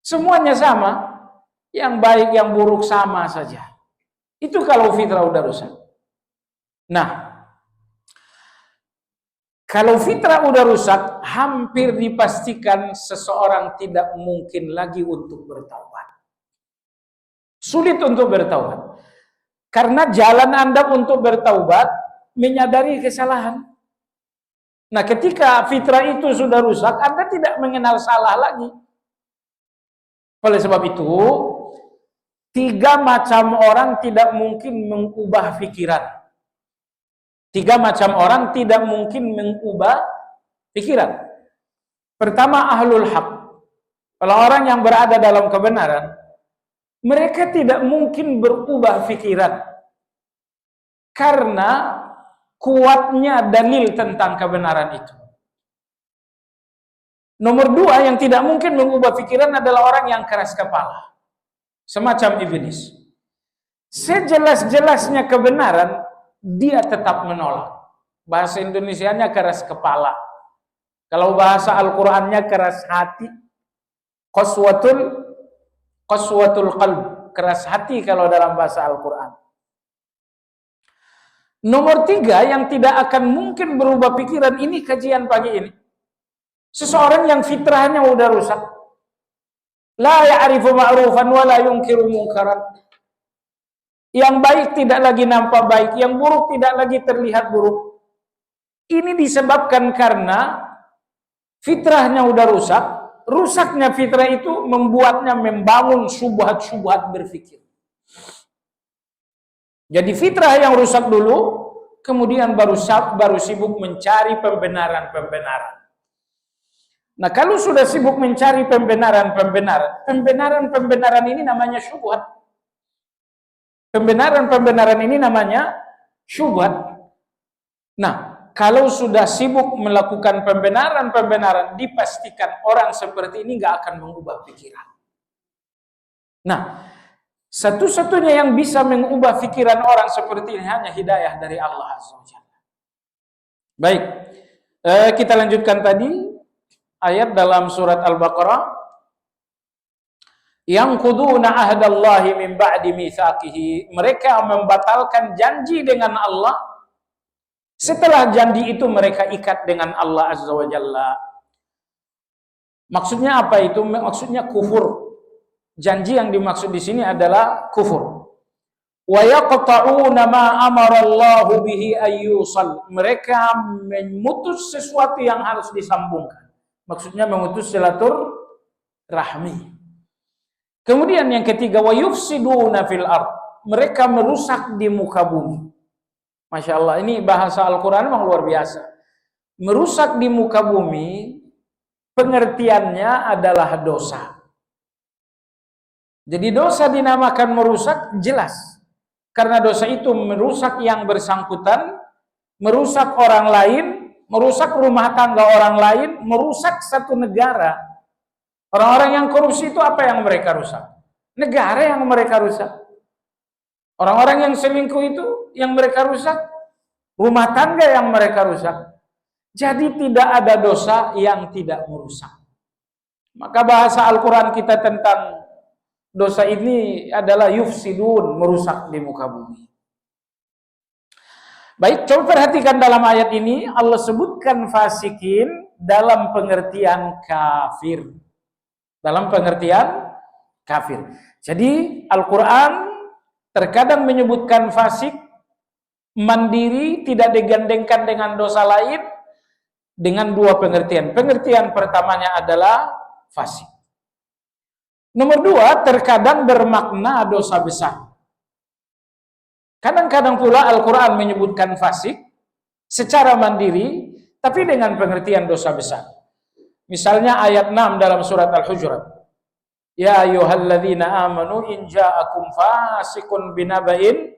Semuanya sama, yang baik yang buruk sama saja. Itu kalau fitrah udah rusak. Nah, kalau fitrah udah rusak, hampir dipastikan seseorang tidak mungkin lagi untuk bertaubat. Sulit untuk bertaubat. Karena jalan Anda untuk bertaubat, menyadari kesalahan. Nah, ketika fitrah itu sudah rusak, Anda tidak mengenal salah lagi. Oleh sebab itu, 3 macam orang tidak mungkin mengubah pikiran. 3 macam orang tidak mungkin mengubah pikiran. Pertama, ahlul haq. Kalau orang yang berada dalam kebenaran, mereka tidak mungkin berubah pikiran. Karena kuatnya dalil tentang kebenaran itu. Nomor 2, yang tidak mungkin mengubah pikiran adalah orang yang keras kepala. Semacam iblis. Sejelas-jelasnya kebenaran, dia tetap menolak. Bahasa Indonesianya keras kepala. Kalau bahasa Al-Qur'annya keras hati. Qaswatul qalb, keras hati kalau dalam bahasa Al-Qur'an. Nomor 3, yang tidak akan mungkin berubah pikiran, ini kajian pagi ini. Seseorang yang fitrahnya udah rusak. La ya'rifu ma'rufan wa la yunkiru munkaran. Yang baik tidak lagi nampak baik, yang buruk tidak lagi terlihat buruk. Ini disebabkan karena fitrahnya udah rusak. Rusaknya fitrah itu membuatnya membangun syubhat-syubhat berfikir. Jadi fitrah yang rusak dulu, kemudian baru sibuk mencari pembenaran-pembenaran. Nah, kalau sudah sibuk mencari pembenaran ini namanya syubhat. Pembenaran ini namanya syubhat. Nah, kalau sudah sibuk melakukan pembenaran, dipastikan orang seperti ini nggak akan mengubah pikiran. Nah, satu-satunya yang bisa mengubah pikiran orang seperti ini hanya hidayah dari Allah Azza wa Jalla. Baik, kita lanjutkan tadi ayat dalam surat Al-Baqarah. Yang quduna ahdallahi min ba'di mitsaqihi, mereka membatalkan janji dengan Allah setelah janji itu mereka ikat dengan Allah Azza wa Jalla. Maksudnya apa itu? Maksudnya kufur. Janji yang dimaksud di sini adalah kufur. Wa yaqta'una ma amara Allahu bihi ayyusal, mereka memutus sesuatu yang harus disambungkan. Maksudnya memutus silaturahmi. Kemudian yang ketiga, wa yufsiduna fil ard, mereka merusak di muka bumi. Masya Allah, ini bahasa Al-Quran memang luar biasa. Merusak di muka bumi, pengertiannya adalah dosa. Jadi dosa dinamakan merusak, jelas. Karena dosa itu merusak yang bersangkutan, merusak orang lain, merusak rumah tangga orang lain, merusak satu negara. Orang-orang yang korupsi itu apa yang mereka rusak? Negara yang mereka rusak. Orang-orang yang selingkuh itu yang mereka rusak. Rumah tangga yang mereka rusak. Jadi tidak ada dosa yang tidak merusak. Maka bahasa Al-Quran kita tentang dosa ini adalah yufsidun, merusak di muka bumi. Baik, coba perhatikan dalam ayat ini Allah sebutkan fasikin dalam pengertian kafir. Dalam pengertian kafir. Jadi Al-Quran terkadang menyebutkan fasik mandiri, tidak digandengkan dengan dosa lain, dengan dua pengertian. Pengertian pertamanya adalah fasik. Nomor dua, terkadang bermakna dosa besar. Kadang-kadang pula Al-Quran menyebutkan fasik secara mandiri, tapi dengan pengertian dosa besar. Misalnya ayat 6 dalam surat Al-Hujurat. Ya ayyuhalladzina amanu in ja'akum fasikun binaba'in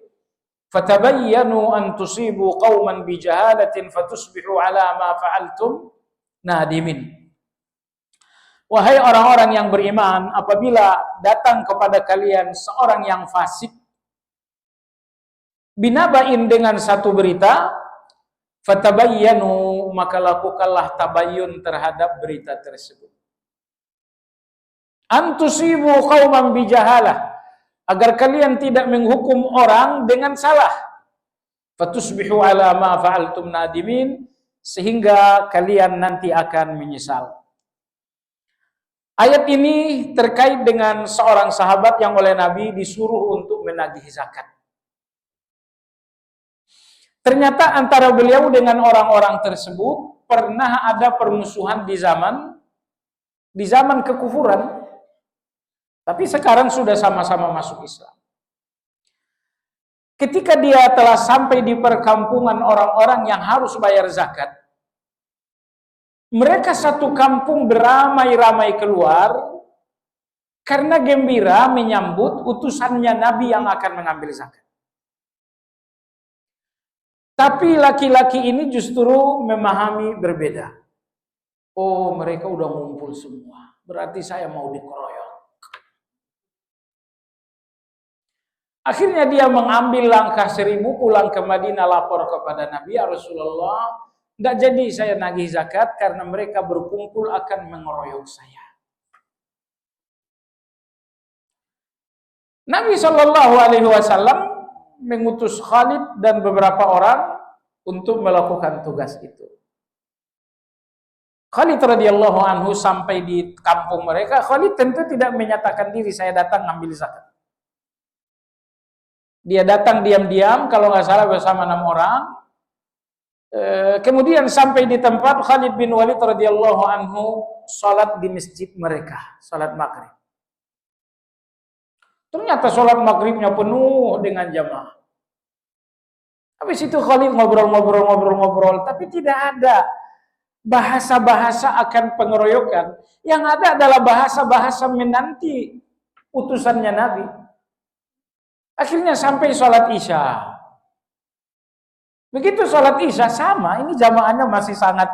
fatabayyanu an tusibu qauman bijahalatin fatusbihu ala ma fa'altum nadimin. Wahai orang-orang yang beriman, apabila datang kepada kalian seorang yang fasik binaba'in dengan satu berita, fatabayyanu, maka lakukanlah tabayyun terhadap berita tersebut. Antusibu qauman bijahalah, agar kalian tidak menghukum orang dengan salah. Fatusbihu ala ma fa'altum nadimin, sehingga kalian nanti akan menyesal. Ayat ini terkait dengan seorang sahabat yang oleh Nabi disuruh untuk menagih zakat. Ternyata antara beliau dengan orang-orang tersebut pernah ada permusuhan di zaman kekufuran. Tapi sekarang sudah sama-sama masuk Islam. Ketika dia telah sampai di perkampungan orang-orang yang harus bayar zakat, mereka satu kampung beramai-ramai keluar karena gembira menyambut utusannya Nabi yang akan mengambil zakat. Tapi laki-laki ini justru memahami berbeda. Oh, mereka udah ngumpul semua, berarti saya mau dikeroyok. Akhirnya dia mengambil langkah 1000 pulang ke Madinah, lapor kepada Nabi, ya Rasulullah, tidak jadi saya nagih zakat karena mereka berkumpul akan mengeroyok saya. Nabi SAW mengutus Khalid dan beberapa orang untuk melakukan tugas itu. Khalid radhiyallahu anhu sampai di kampung mereka, Khalid tentu tidak menyatakan diri saya datang ngambil zakat. Dia datang diam-diam, kalau nggak salah bersama 6 orang. Kemudian sampai di tempat, Khalid bin Walid radhiyallahu anhu salat di masjid mereka, salat maghrib. Ternyata salat maghribnya penuh dengan jamaah. Habis itu Khalid ngobrol, tapi tidak ada bahasa-bahasa akan pengeroyokan. Yang ada adalah bahasa-bahasa menanti utusannya Nabi. Akhirnya sampai sholat Isya. Begitu sholat Isya sama, ini jamaahnya masih sangat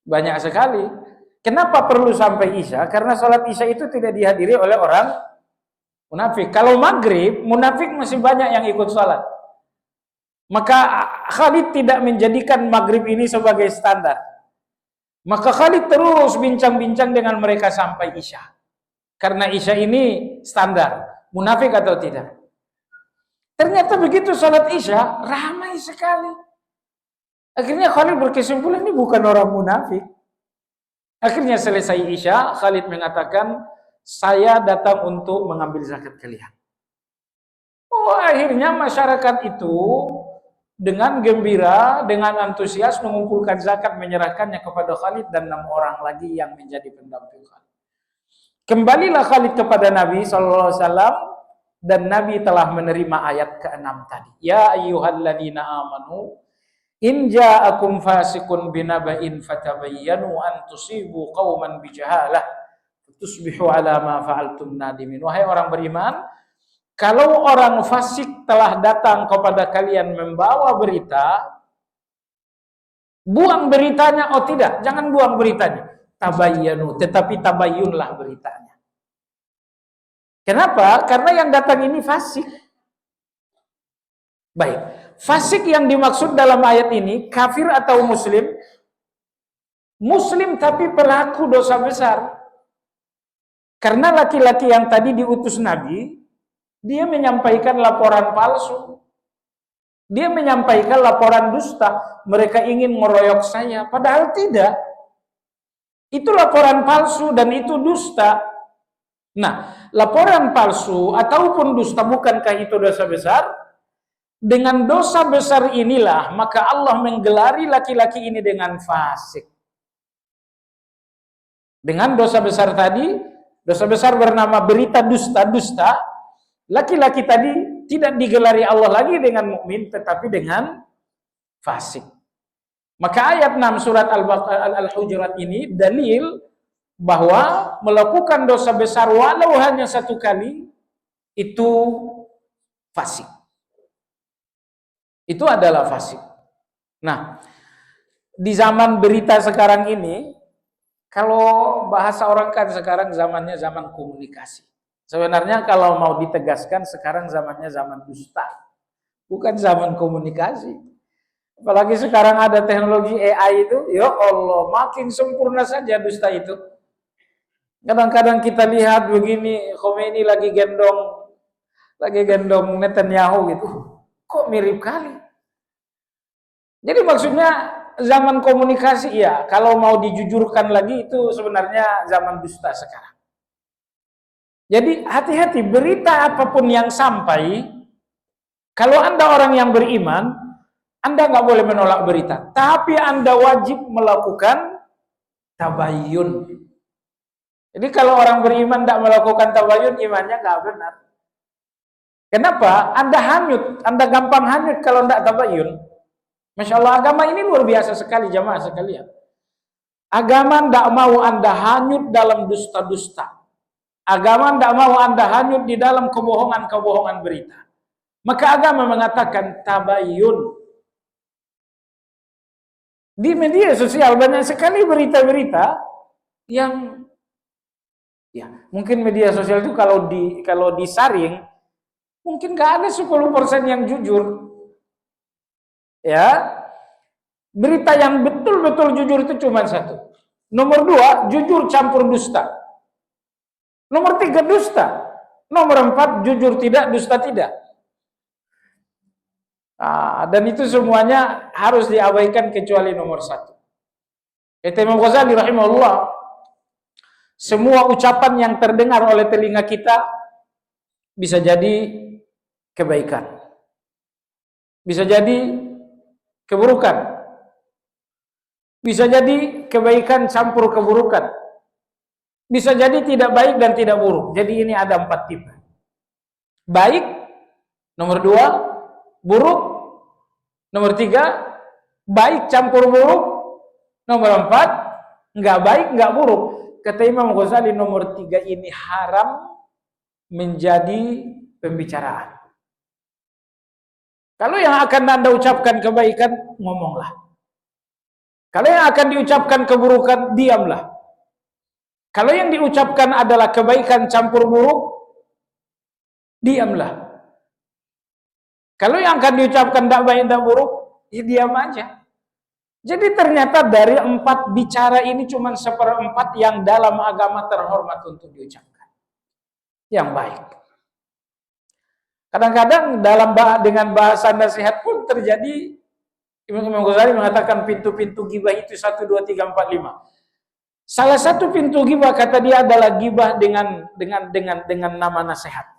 banyak sekali. Kenapa perlu sampai Isya? Karena sholat Isya itu tidak dihadiri oleh orang munafik. Kalau maghrib, munafik masih banyak yang ikut sholat. Maka Khalid tidak menjadikan maghrib ini sebagai standar. Maka Khalid terus bincang-bincang dengan mereka sampai Isya. Karena Isya ini standar, munafik atau tidak. Ternyata begitu sholat Isya, ramai sekali. Akhirnya Khalid berkesimpulan ini bukan orang munafik. Akhirnya selesai Isya, Khalid mengatakan, saya datang untuk mengambil zakat kalian. Oh, akhirnya masyarakat itu dengan gembira, dengan antusias mengumpulkan zakat, menyerahkannya kepada Khalid dan 6 orang lagi yang menjadi pendamping Khalid. Kembalilah Khalid kepada Nabi SAW. dan Nabi telah menerima ayat ke-6 tadi. Ya ayyuhalladzina amanu in ja'akum fasiqun binaba'in fatabayyanu an tusibu qauman bijahalah tusbihu ala ma fa'altum nadimin. Wahai orang beriman, kalau orang fasik telah datang kepada kalian membawa berita, buang beritanya. Oh tidak, jangan buang beritanya. Tabayyanu, tetapi tabayyunlah beritanya. Kenapa? Karena yang datang ini fasik. Baik, fasik yang dimaksud dalam ayat ini kafir atau muslim? Muslim tapi pelaku dosa besar. Karena laki-laki yang tadi diutus Nabi, dia menyampaikan laporan palsu. Dia menyampaikan laporan dusta. Mereka ingin meroyok saya, padahal tidak. Itu laporan palsu dan itu dusta. Nah, laporan palsu ataupun dusta, bukankah itu dosa besar? Dengan dosa besar inilah maka Allah menggelari laki-laki ini dengan fasik. Dengan dosa besar tadi, dosa besar bernama berita dusta, laki-laki tadi tidak digelari Allah lagi dengan mukmin, tetapi dengan fasik. Maka ayat 6 surat Al-Hujurat ini dalil bahwa melakukan dosa besar walau hanya satu kali itu fasik. Itu adalah fasik. Nah, di zaman berita sekarang ini, kalau bahasa orang kan sekarang zamannya zaman komunikasi. Sebenarnya kalau mau ditegaskan sekarang zamannya zaman dusta, bukan zaman komunikasi. Apalagi sekarang ada teknologi AI itu, ya Allah, makin sempurna saja dusta itu. Kadang-kadang kita lihat begini, Khomeini lagi gendong Netanyahu gitu. Kok mirip kali? Jadi maksudnya zaman komunikasi ya, kalau mau dijujurkan lagi itu sebenarnya zaman dusta sekarang. Jadi hati-hati, berita apapun yang sampai, kalau Anda orang yang beriman, Anda nggak boleh menolak berita, tapi Anda wajib melakukan tabayyun. Jadi kalau orang beriman tidak melakukan tabayyun, imannya nggak benar. Kenapa? Anda hanyut, Anda gampang hanyut kalau tidak tabayyun. Masya Allah, agama ini luar biasa sekali jamaah sekalian. Agama tidak mau Anda hanyut dalam dusta-dusta. Agama tidak mau Anda hanyut di dalam kebohongan-kebohongan berita. Maka agama mengatakan tabayyun. Di media sosial banyak sekali berita-berita yang ya, mungkin media sosial itu kalau disaring mungkin gak ada 10% yang jujur. Ya. Berita yang betul-betul jujur itu cuma satu. Nomor 2, jujur campur dusta. Nomor 3, dusta. Nomor 4, jujur tidak, dusta tidak. Dan itu semuanya harus diabaikan kecuali nomor 1. Imam Ghazali rahimahullah, semua ucapan yang terdengar oleh telinga kita bisa jadi kebaikan, bisa jadi keburukan, bisa jadi kebaikan campur keburukan, bisa jadi tidak baik dan tidak buruk. Jadi ini ada 4 tipe. Baik, nomor 2, buruk, nomor 3, baik campur buruk, nomor 4, nggak baik nggak buruk. Kata Imam Ghazali, nomor 3 ini haram menjadi pembicaraan. Kalau yang akan Anda ucapkan kebaikan, ngomonglah. Kalau yang akan diucapkan keburukan, diamlah. Kalau yang diucapkan adalah kebaikan campur buruk, diamlah. Kalau yang akan diucapkan tidak baik tidak buruk, ya diam aja. Jadi ternyata dari 4 bicara ini cuma 1/4 yang dalam agama terhormat untuk diucapkan. Yang baik. Kadang-kadang dengan bahasa nasihat pun terjadi. Imam Ghazali mengatakan pintu-pintu ghibah itu 1, 2, 3, 4, 5. Salah satu pintu ghibah kata dia adalah ghibah dengan nama nasihat.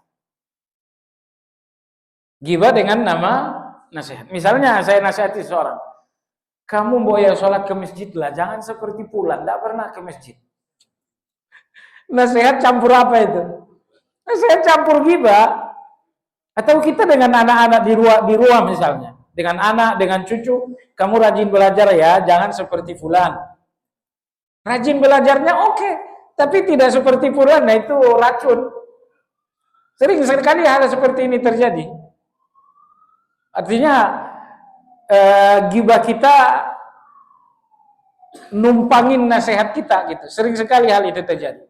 Ghibah dengan nama nasihat. Misalnya saya nasihati seorang, kamu boleh sholat ke masjid lah, jangan seperti Fulan, tidak pernah ke masjid. Nasihat campur apa itu? Nasihat campur ghibah. Atau kita dengan anak-anak di rumah misalnya, dengan anak, dengan cucu, kamu rajin belajar ya, jangan seperti fulan. Rajin belajarnya oke, tapi tidak seperti fulan, nah itu racun. Sering sekali hal seperti ini terjadi. Artinya gibah kita numpangin nasihat kita gitu. Sering sekali hal itu terjadi.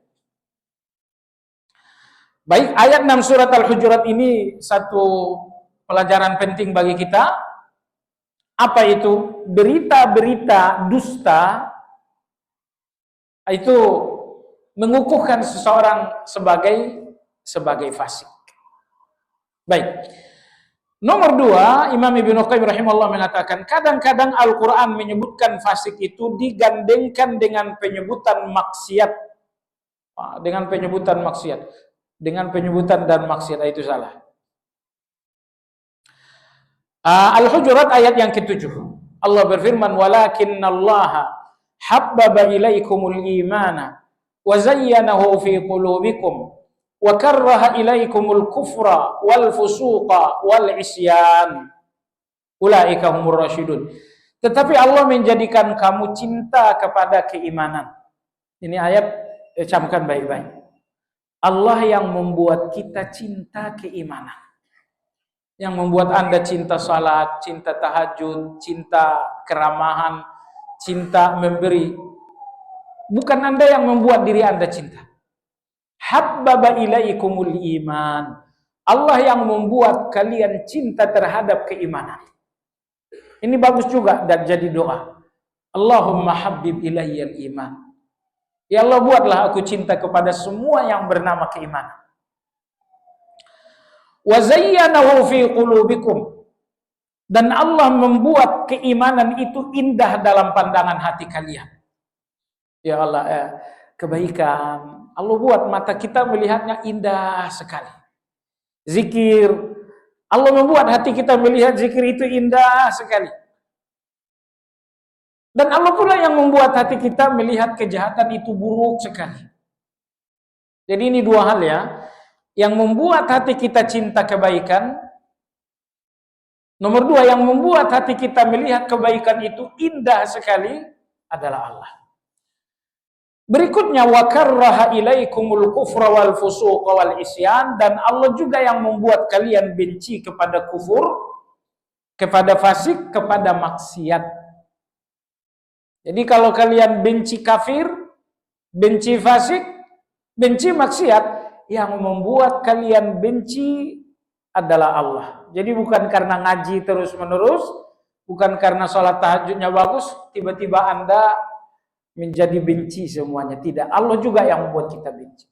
Baik, ayat 6 surat Al-Hujurat ini satu pelajaran penting bagi kita. Apa itu? Berita-berita dusta itu mengukuhkan seseorang sebagai fasik. Baik. Nomor 2, Imam Ibnu Qayyim rahimahullah mengatakan, kadang-kadang Al-Quran menyebutkan fasik itu digandengkan dengan penyebutan maksiat. Dengan penyebutan maksiat. Dengan penyebutan dan maksiat, itu salah. Al-Hujurat ayat yang ke-7. Allah berfirman, "Walakinnallaha habbaba ilaikumul imana wa zayyanahu fi qulubikum wa karraha ilaikumul kufra wal fusuqa wal isyan. Ulaika humur rasyidun." Tetapi Allah menjadikan kamu cinta kepada keimanan. Ini ayat camkan baik-baik. Allah yang membuat kita cinta keimanan. Yang membuat Anda cinta salat, cinta tahajud, cinta keramahan, cinta memberi. Bukan Anda yang membuat diri Anda cinta. Habbaba ilaikumul iman. Allah yang membuat kalian cinta terhadap keimanan. Ini bagus juga dan jadi doa. Allahumma habbib ilayyal iman. Ya Allah, buatlah aku cinta kepada semua yang bernama keimanan. Wa zayyanahu fi qulubikum. Dan Allah membuat keimanan itu indah dalam pandangan hati kalian. Ya Allah, kebaikan. Allah buat mata kita melihatnya indah sekali. Zikir. Allah membuat hati kita melihat zikir itu indah sekali. Dan Allah pula yang membuat hati kita melihat kejahatan itu buruk sekali. Jadi ini dua hal ya. Yang membuat hati kita cinta kebaikan. Nomor 2, yang membuat hati kita melihat kebaikan itu indah sekali adalah Allah. Berikutnya, wa karraha ilaikumul kufra wal fusuqa wal isyan. Dan Allah juga yang membuat kalian benci kepada kufur, kepada fasik, kepada maksiat. Jadi kalau kalian benci kafir, benci fasik, benci maksiat, yang membuat kalian benci adalah Allah. Jadi bukan karena ngaji terus-menerus, bukan karena sholat tahajudnya bagus, tiba-tiba Anda menjadi benci semuanya. Tidak, Allah juga yang membuat kita benci.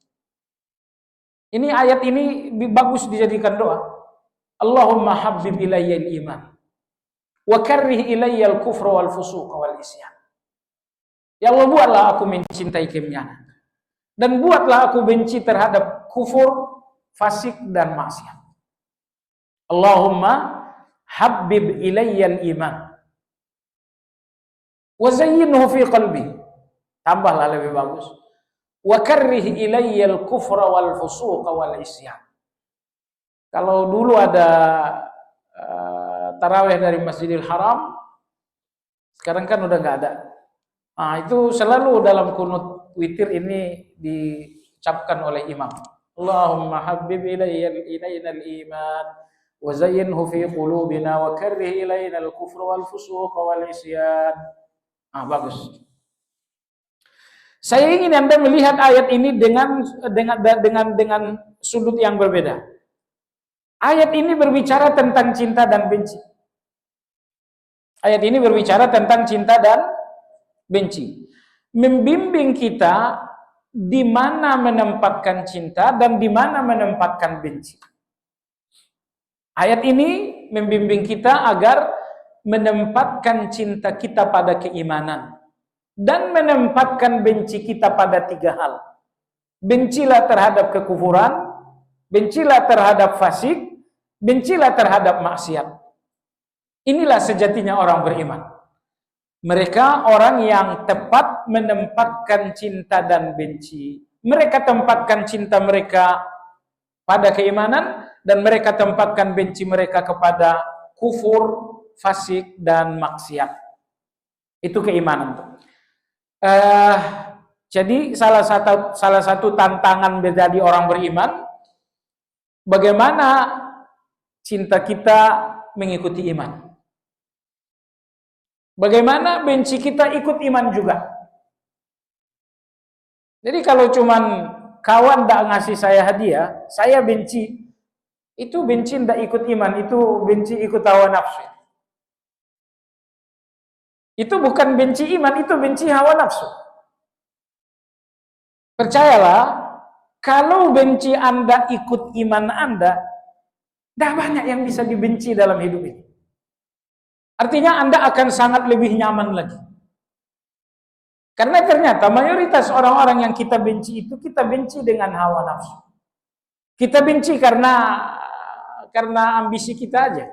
Ini ayat ini bagus dijadikan doa. Allahumma habbib ilayyal iman wa karrih ilayyal kufra wal fusuqa wal isyan. Ya Allah, buatlah aku mencintai keimanan. Dan buatlah aku benci terhadap kufur, fasik, dan maksiat. Allahumma habbib ilayyal iman wa zayyinhu fi qalbi. Tambahlah lebih bagus. Wa karrih ilayyal kufra wal fusuqa wal isyan. Kalau dulu ada tarawih dari Masjidil Haram, sekarang kan udah nggak ada. Nah, itu selalu dalam kunut witir ini diucapkan oleh imam. Allahumma habbib ilaynal iman wa zayyinhu fi qulubina wa karrih ilaynal kufra wal fusuqa wal isyan. Bagus. Saya ingin Anda melihat ayat ini dengan sudut yang berbeda. Ayat ini berbicara tentang cinta dan benci. Ayat ini berbicara tentang cinta dan benci. Membimbing kita di mana menempatkan cinta dan di mana menempatkan benci. Ayat ini membimbing kita agar menempatkan cinta kita pada keimanan dan menempatkan benci kita pada 3 hal. Bencilah terhadap kekufuran, bencilah terhadap fasik, bencilah terhadap maksiat. Inilah sejatinya orang beriman. Mereka orang yang tepat menempatkan cinta dan benci. Mereka tempatkan cinta mereka pada keimanan dan mereka tempatkan benci mereka kepada kufur, fasik, dan maksiat. Itu keimanan. Jadi salah satu tantangan menjadi orang beriman, bagaimana cinta kita mengikuti iman. Bagaimana benci kita ikut iman juga. Jadi kalau cuman kawan tidak ngasih saya hadiah, saya benci. Itu benci tidak ikut iman, itu benci ikut hawa nafsu. Itu bukan benci iman, itu benci hawa nafsu. Percayalah, kalau benci Anda ikut iman Anda, tidak banyak yang bisa dibenci dalam hidup ini. Artinya Anda akan sangat lebih nyaman lagi. Karena ternyata mayoritas orang-orang yang kita benci itu, kita benci dengan hawa nafsu. Kita benci karena ambisi kita aja.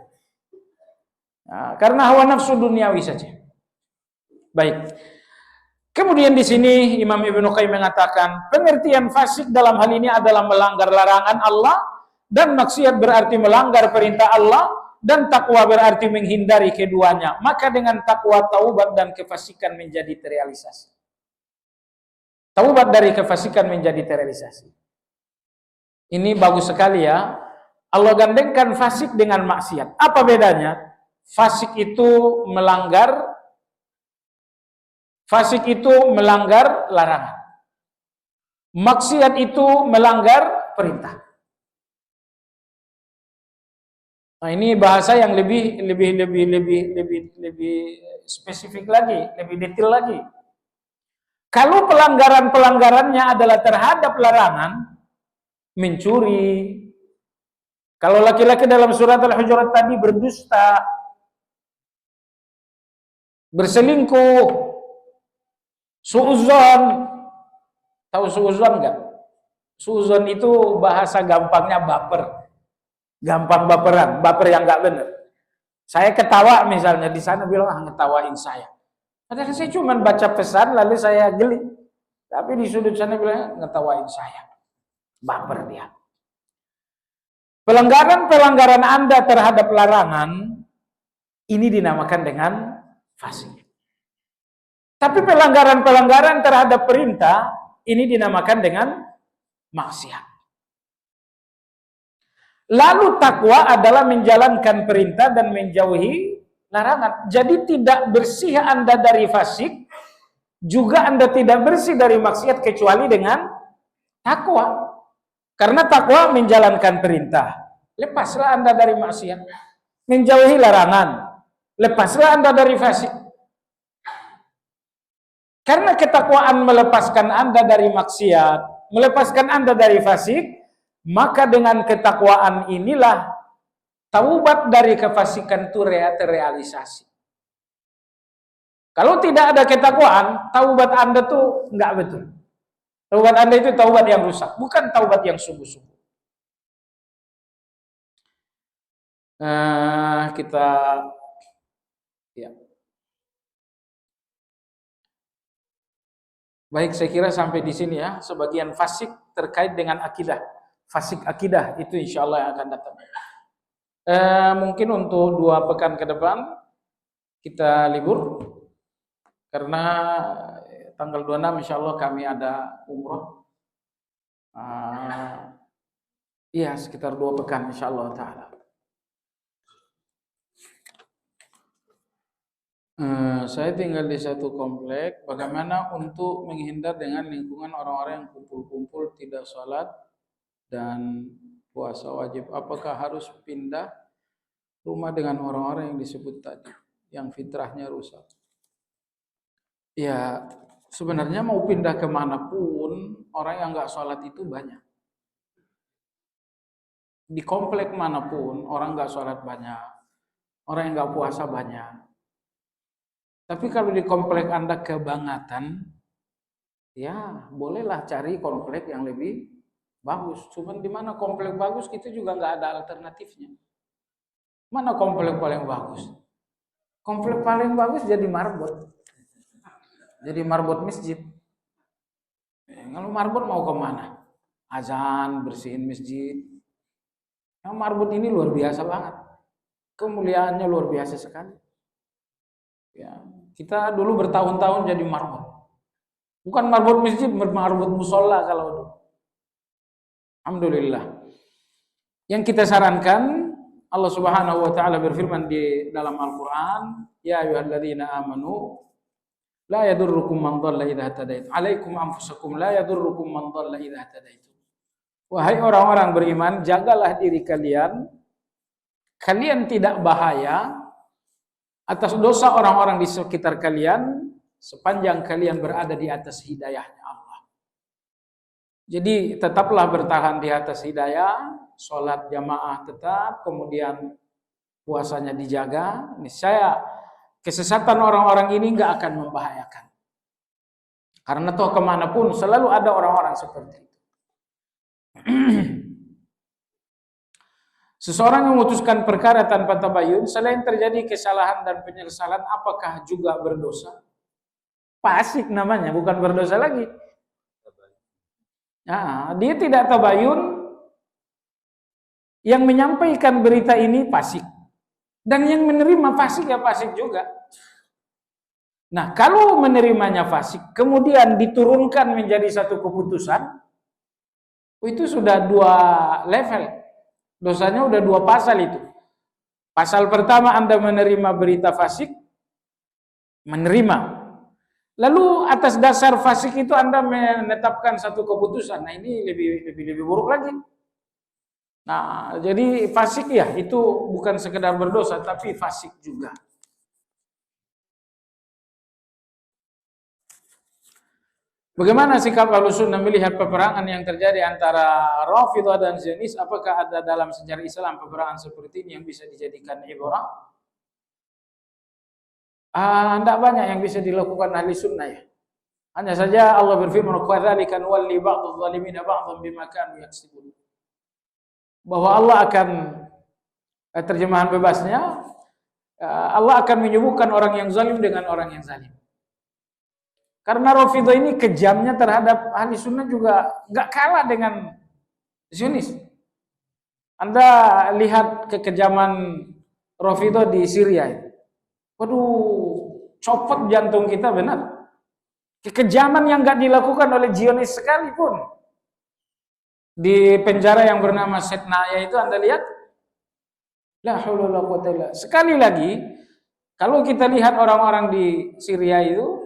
Nah, karena hawa nafsu duniawi saja. Baik. Kemudian di sini Imam Ibnu Qayyim mengatakan, pengertian fasik dalam hal ini adalah melanggar larangan Allah, dan maksiat berarti melanggar perintah Allah, dan takwa berarti menghindari keduanya. Maka dengan takwa, taubat dan kefasikan menjadi terrealisasi. Taubat dari kefasikan menjadi terrealisasi. Ini bagus sekali ya. Allah gandengkan fasik dengan maksiat. Apa bedanya? Fasik itu melanggar larangan. Maksiat itu melanggar perintah. Nah, ini bahasa yang lebih spesifik lagi, lebih detail lagi. Kalau pelanggarannya adalah terhadap larangan, mencuri. Kalau laki-laki dalam surat Al-Hujurat tadi berdusta, berselingkuh, suuzon. Tahu suuzon enggak? Suuzon itu bahasa gampangnya baper. Gampang baperan, baper yang enggak benar. Saya ketawa misalnya di sana bilang ngetawain saya. Padahal saya cuma baca pesan lalu saya geli. Tapi di sudut sana bilang ngetawain saya. Baper dia. Pelanggaran Anda terhadap larangan ini dinamakan dengan fasik. Tapi pelanggaran terhadap perintah ini dinamakan dengan maksiat. Lalu takwa adalah menjalankan perintah dan menjauhi larangan. Jadi tidak bersih Anda dari fasik, juga Anda tidak bersih dari maksiat kecuali dengan takwa. Karena takwa menjalankan perintah, lepaslah Anda dari maksiat. Menjauhi larangan, lepaslah Anda dari fasik. Karena ketakwaan melepaskan Anda dari maksiat, melepaskan Anda dari fasik, maka dengan ketakwaan inilah taubat dari kefasikan itu terrealisasi. Kalau tidak ada ketakwaan, taubat Anda tuh enggak betul. Taubat Anda itu taubat yang rusak, bukan taubat yang sungguh-sungguh. Kita ya. Baik, saya kira sampai di sini ya, sebagian fasik terkait dengan akidah. Fasik akidah itu insya Allah yang akan datang. Mungkin untuk 2 pekan ke depan kita libur karena tanggal 26 insya Allah kami ada umroh. Iya, sekitar 2 pekan insya Allah ta'ala. Saya tinggal di satu komplek. Bagaimana untuk menghindar dengan lingkungan orang-orang yang kumpul-kumpul, tidak sholat dan puasa wajib? Apakah harus pindah rumah dengan orang-orang yang disebut tadi, yang fitrahnya rusak? Ya, sebenarnya mau pindah kemanapun, orang yang nggak sholat itu banyak. Di komplek manapun, orang nggak sholat banyak, orang yang nggak puasa banyak. Tapi kalau di komplek Anda kebangatan, ya bolehlah cari komplek yang lebih bagus. Cuman di mana komplek bagus itu juga nggak ada alternatifnya. Mana komplek paling bagus? Komplek paling bagus jadi marbot. Jadi marbot masjid. Kalau marbot mau kemana? Azan, bersihin masjid. Yang marbot ini luar biasa banget. Kemuliaannya luar biasa sekali. Ya, kita dulu bertahun-tahun jadi marbot. Bukan marbot masjid, marbot musola kalau dulu. Alhamdulillah. Yang kita sarankan, Allah Subhanahu wa taala berfirman di dalam Al-Qur'an, "Ya ayyuhalladzina amanu la yadurrukum man dhalla idza hadaitum. Alaikum anfusakum la yadurrukum man dhalla idza hadaitum." Wahai orang-orang beriman, jagalah diri kalian. Kalian tidak bahaya atas dosa orang-orang di sekitar kalian sepanjang kalian berada di atas hidayahnya Allah. Jadi tetaplah bertahan di atas hidayah, sholat jamaah tetap, kemudian puasanya dijaga. Niscaya kesesatan orang-orang ini nggak akan membahayakan. Karena toh kemanapun selalu ada orang-orang seperti itu. Seseorang yang memutuskan perkara tanpa tabayun, selain terjadi kesalahan dan penyesalan, apakah juga berdosa? Fasik namanya, bukan berdosa lagi. Nah, dia tidak tabayun, yang menyampaikan berita ini fasik. Dan yang menerima fasik ya fasik juga. Nah, kalau menerimanya fasik, kemudian diturunkan menjadi satu keputusan, itu sudah dua level. Dosanya udah dua pasal itu. Pasal pertama Anda menerima berita fasik, menerima. Lalu atas dasar fasik itu Anda menetapkan satu keputusan. Nah, ini lebih buruk lagi. Nah, jadi fasik ya itu bukan sekedar berdosa tapi fasik juga. Bagaimana sikap Ahlussunnah melihat peperangan yang terjadi antara Rafidhah dan Zionis? Apakah ada dalam sejarah Islam peperangan seperti ini yang bisa dijadikan ibrah? Tidak banyak yang bisa dilakukan ahli sunnah ya. Hanya saja Allah berfirman, "Qadzalika nuwalli ba'dadh dhalimina ba'dhan bima kanu yaksibun." Bahwa Allah akan, terjemahan bebasnya, Allah akan menyembuhkan orang yang zalim dengan orang yang zalim. Karena Rafidhah ini kejamnya terhadap ahli sunnah juga nggak kalah dengan Zionis. Anda lihat kekejaman Rafidhah di Syria. Waduh, copot jantung kita benar. Kekejaman yang nggak dilakukan oleh Zionis sekalipun. Di penjara yang bernama Setnaya itu Anda lihat, la haula wala quwwata illa billah. Sekali lagi, kalau kita lihat orang-orang di Syria itu,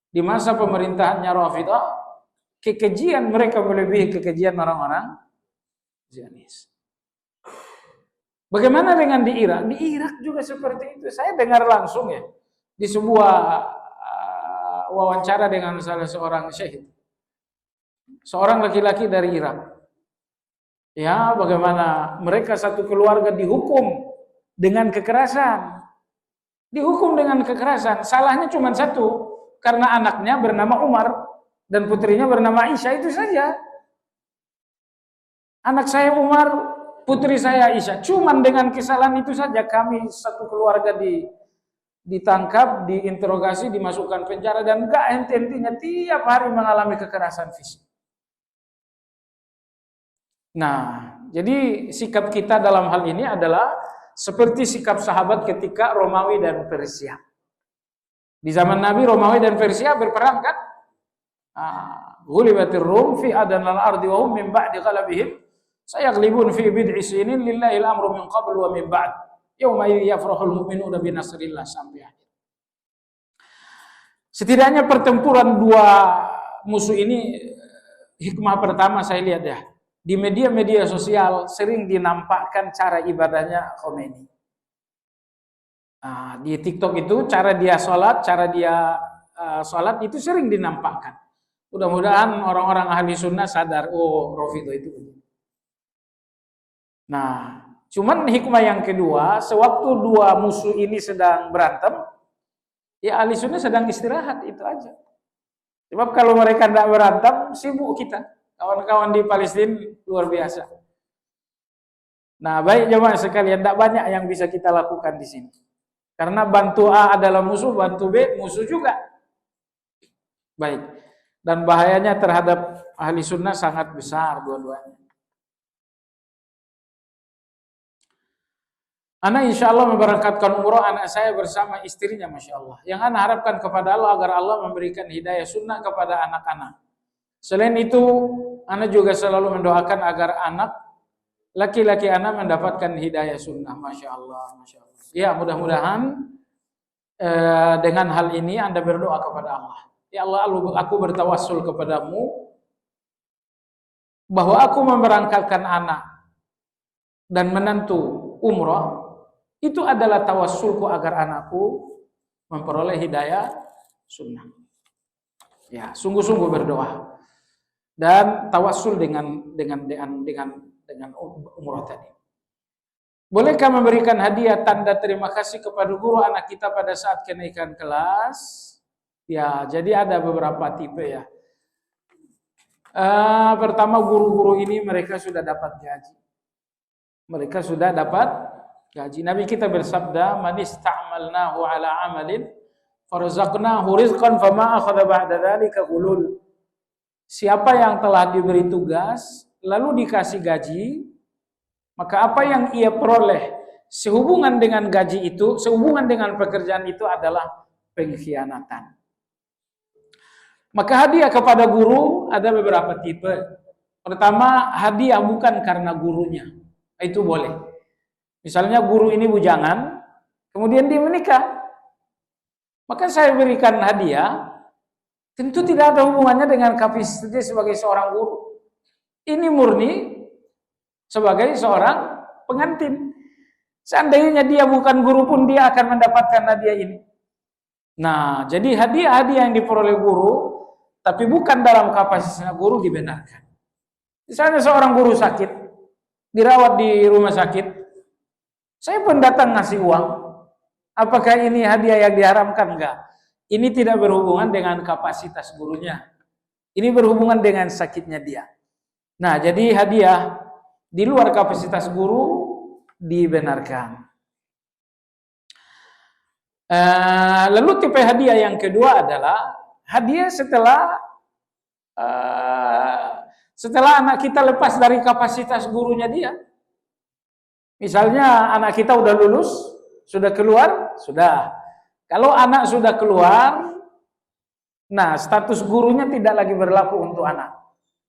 di masa pemerintahannya Rafidhah, kekejian mereka melebihi kekejian orang-orang Zionis. Bagaimana dengan di Irak? Di Irak juga seperti itu. Saya dengar langsung ya di sebuah wawancara dengan salah seorang syekh, seorang laki-laki dari Irak. Ya, bagaimana mereka satu keluarga dihukum dengan kekerasan. Dihukum dengan kekerasan. Salahnya cuma satu. Karena anaknya bernama Umar dan putrinya bernama Aisyah, itu saja. Anak saya Umar, putri saya Aisyah. Cuman dengan kesalahan itu saja kami satu keluarga ditangkap, diinterogasi, dimasukkan penjara dan enggak henti-hentinya tiap hari mengalami kekerasan fisik. Nah, jadi sikap kita dalam hal ini adalah seperti sikap sahabat ketika Romawi dan Persia. Di zaman Nabi Romawi dan Persia berperang kan? Ghulibatir Rum fi adanal ardi wa hum min ba'di ghalabihim sayaglibun fi bid'i sinin lillahi al-amru min qabl wa min ba'd yauma yafrahul mu'minuna bi nasrillah sampai akhir. Setidaknya pertempuran dua musuh ini, hikmah pertama saya lihat ya, di media-media sosial sering dinampakkan cara ibadahnya Khomeini. Di TikTok itu cara dia sholat itu sering dinampakkan. Mudah-mudahan orang-orang ahli sunnah sadar, oh Rafidhah itu. Nah, cuman hikmah yang kedua, sewaktu dua musuh ini sedang berantem, ya ahli sunnah sedang istirahat, itu aja. Sebab kalau mereka tidak berantem, sibuk kita. Kawan-kawan di Palestina luar biasa. Nah, baik jemaah sekalian, tidak banyak yang bisa kita lakukan di sini. Karena bantu A adalah musuh, bantu B musuh juga. Baik. Dan bahayanya terhadap ahli sunnah sangat besar dua-duanya. Ana insya Allah memberangkatkan umroh anak saya bersama istrinya, masya Allah. Yang ana harapkan kepada Allah agar Allah memberikan hidayah sunnah kepada anak-anak. Selain itu, ana juga selalu mendoakan agar anak laki-laki ana mendapatkan hidayah sunnah, masya Allah, masya Allah. Ya, mudah-mudahan dengan hal ini Anda berdoa kepada Allah. Ya Allah, aku bertawassul kepadamu bahwa aku memberangkatkan anak dan menantu umrah. Itu adalah tawassulku agar anakku memperoleh hidayah sunnah. Ya, sungguh-sungguh berdoa dan tawassul dengan umrah tadi. Bolehkah memberikan hadiah tanda terima kasih kepada guru anak kita pada saat kenaikan kelas? Ya, jadi ada beberapa tipe ya. Pertama, guru-guru ini mereka sudah dapat gaji. Mereka sudah dapat gaji. Nabi kita bersabda, "Man ista'malnahu ala amalin farzaqnahu rizqan fama akhadha ba'da dzalika ghulul." Siapa yang telah diberi tugas lalu dikasih gaji, maka apa yang ia peroleh sehubungan dengan gaji itu, sehubungan dengan pekerjaan itu adalah pengkhianatan. Maka hadiah kepada guru ada beberapa tipe. Pertama, hadiah bukan karena gurunya. Itu boleh. Misalnya guru ini bujangan, kemudian dia menikah. Maka saya berikan hadiah, tentu tidak ada hubungannya dengan kapasitasnya sebagai seorang guru. Ini murni sebagai seorang pengantin. Seandainya dia bukan guru pun dia akan mendapatkan hadiah ini. Nah, jadi hadiah-hadiah yang diperoleh guru, tapi bukan dalam kapasitasnya guru dibenarkan. Misalnya seorang guru sakit, dirawat di rumah sakit, saya pun datang ngasih uang. Apakah ini hadiah yang diharamkan? Enggak. Ini tidak berhubungan dengan kapasitas gurunya. Ini berhubungan dengan sakitnya dia. Nah, jadi hadiah di luar kapasitas guru dibenarkan. Lalu tipe hadiah yang kedua adalah hadiah setelah anak kita lepas dari kapasitas gurunya dia. Misalnya anak kita udah lulus, sudah keluar, sudah. Kalau anak sudah keluar, nah status gurunya tidak lagi berlaku untuk anak.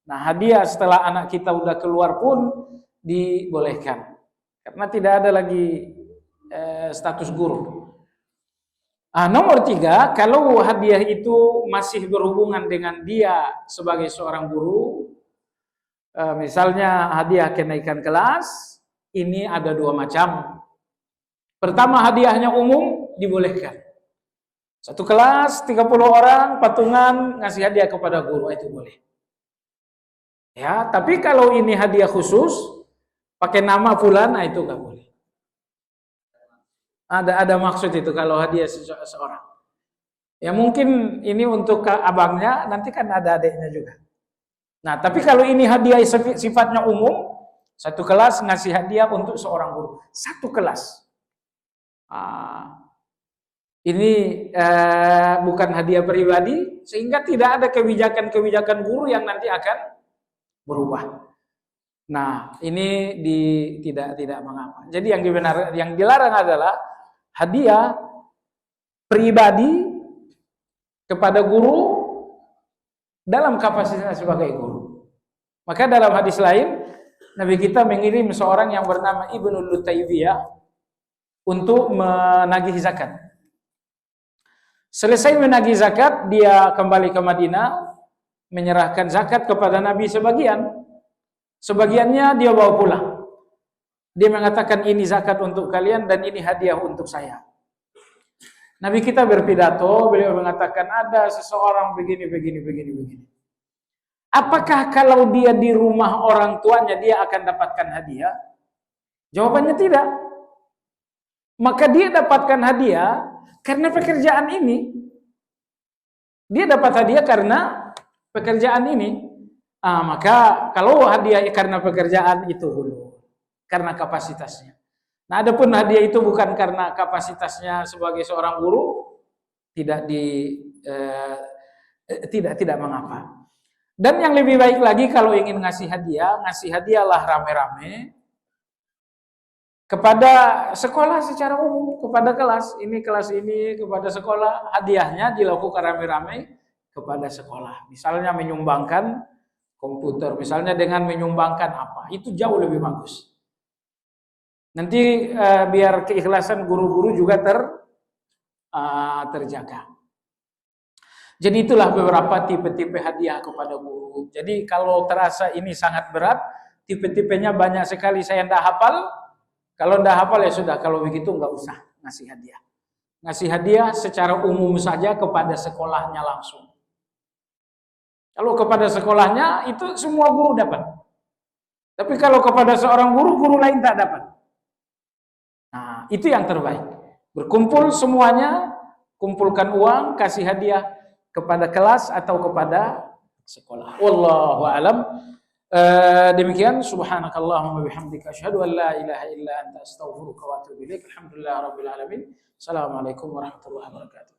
Nah, hadiah setelah anak kita udah keluar pun dibolehkan. Karena tidak ada lagi status guru. Nomor 3, kalau hadiah itu masih berhubungan dengan dia sebagai seorang guru, misalnya hadiah kenaikan kelas, ini ada 2 macam. Pertama, hadiahnya umum, dibolehkan. Satu kelas, 30 orang, patungan, ngasih hadiah kepada guru, itu boleh. Ya, tapi kalau ini hadiah khusus, pakai nama fulan, nah itu nggak boleh. Ada maksud itu kalau hadiah seseorang. Ya mungkin ini untuk abangnya, nanti kan ada adiknya juga. Nah, tapi kalau ini hadiah sifatnya umum, satu kelas ngasih hadiah untuk seorang guru. Satu kelas. Ini bukan hadiah pribadi, sehingga tidak ada kebijakan-kebijakan guru yang nanti akan berubah. Nah, ini tidak mengapa. Jadi yang dilarang adalah hadiah pribadi kepada guru dalam kapasitasnya sebagai guru. Maka dalam hadis lain, Nabi kita mengirim seorang yang bernama Ibnu Lutaybiyah untuk menagih zakat. Selesai menagih zakat, dia kembali ke Madinah, menyerahkan zakat kepada Nabi sebagian. Sebagiannya dia bawa pulang. Dia mengatakan ini zakat untuk kalian dan ini hadiah untuk saya. Nabi kita berpidato, beliau mengatakan ada seseorang begini. Apakah kalau dia di rumah orang tuanya dia akan dapatkan hadiah? Jawabannya tidak. Maka dia dapatkan hadiah karena pekerjaan ini. Dia dapat hadiah karena pekerjaan ini. Maka kalau hadiah karena pekerjaan itu dulu, karena kapasitasnya. Nah, adapun hadiah itu bukan karena kapasitasnya sebagai seorang guru, tidak mengapa. Dan yang lebih baik lagi kalau ingin ngasih hadiahlah rame-rame. kepada sekolah secara umum, kepada kelas ini, kepada sekolah, hadiahnya dilakukan rame-rame kepada sekolah. Misalnya menyumbangkan komputer, misalnya dengan menyumbangkan apa, itu jauh lebih bagus. Nanti biar keikhlasan guru-guru juga terjaga. Jadi itulah beberapa tipe-tipe hadiah kepada guru. Jadi kalau terasa ini sangat berat, tipe-tipenya banyak sekali, saya tidak hafal. Kalau tidak hafal ya sudah, kalau begitu nggak usah ngasih hadiah. Ngasih hadiah secara umum saja kepada sekolahnya langsung. Kalau kepada sekolahnya itu semua guru dapat. Tapi kalau kepada seorang guru, guru lain tak dapat. Nah, itu yang terbaik. Berkumpul semuanya, kumpulkan uang, kasih hadiah kepada kelas atau kepada sekolah. Wallahu a'lam. Demikian, subhanakallahumma bihamdika asyhadu an la ilaha illa anta astaghfiruka wa atubu ilaik. Alhamdulillah rabbil alamin. Assalamualaikum warahmatullahi wabarakatuh.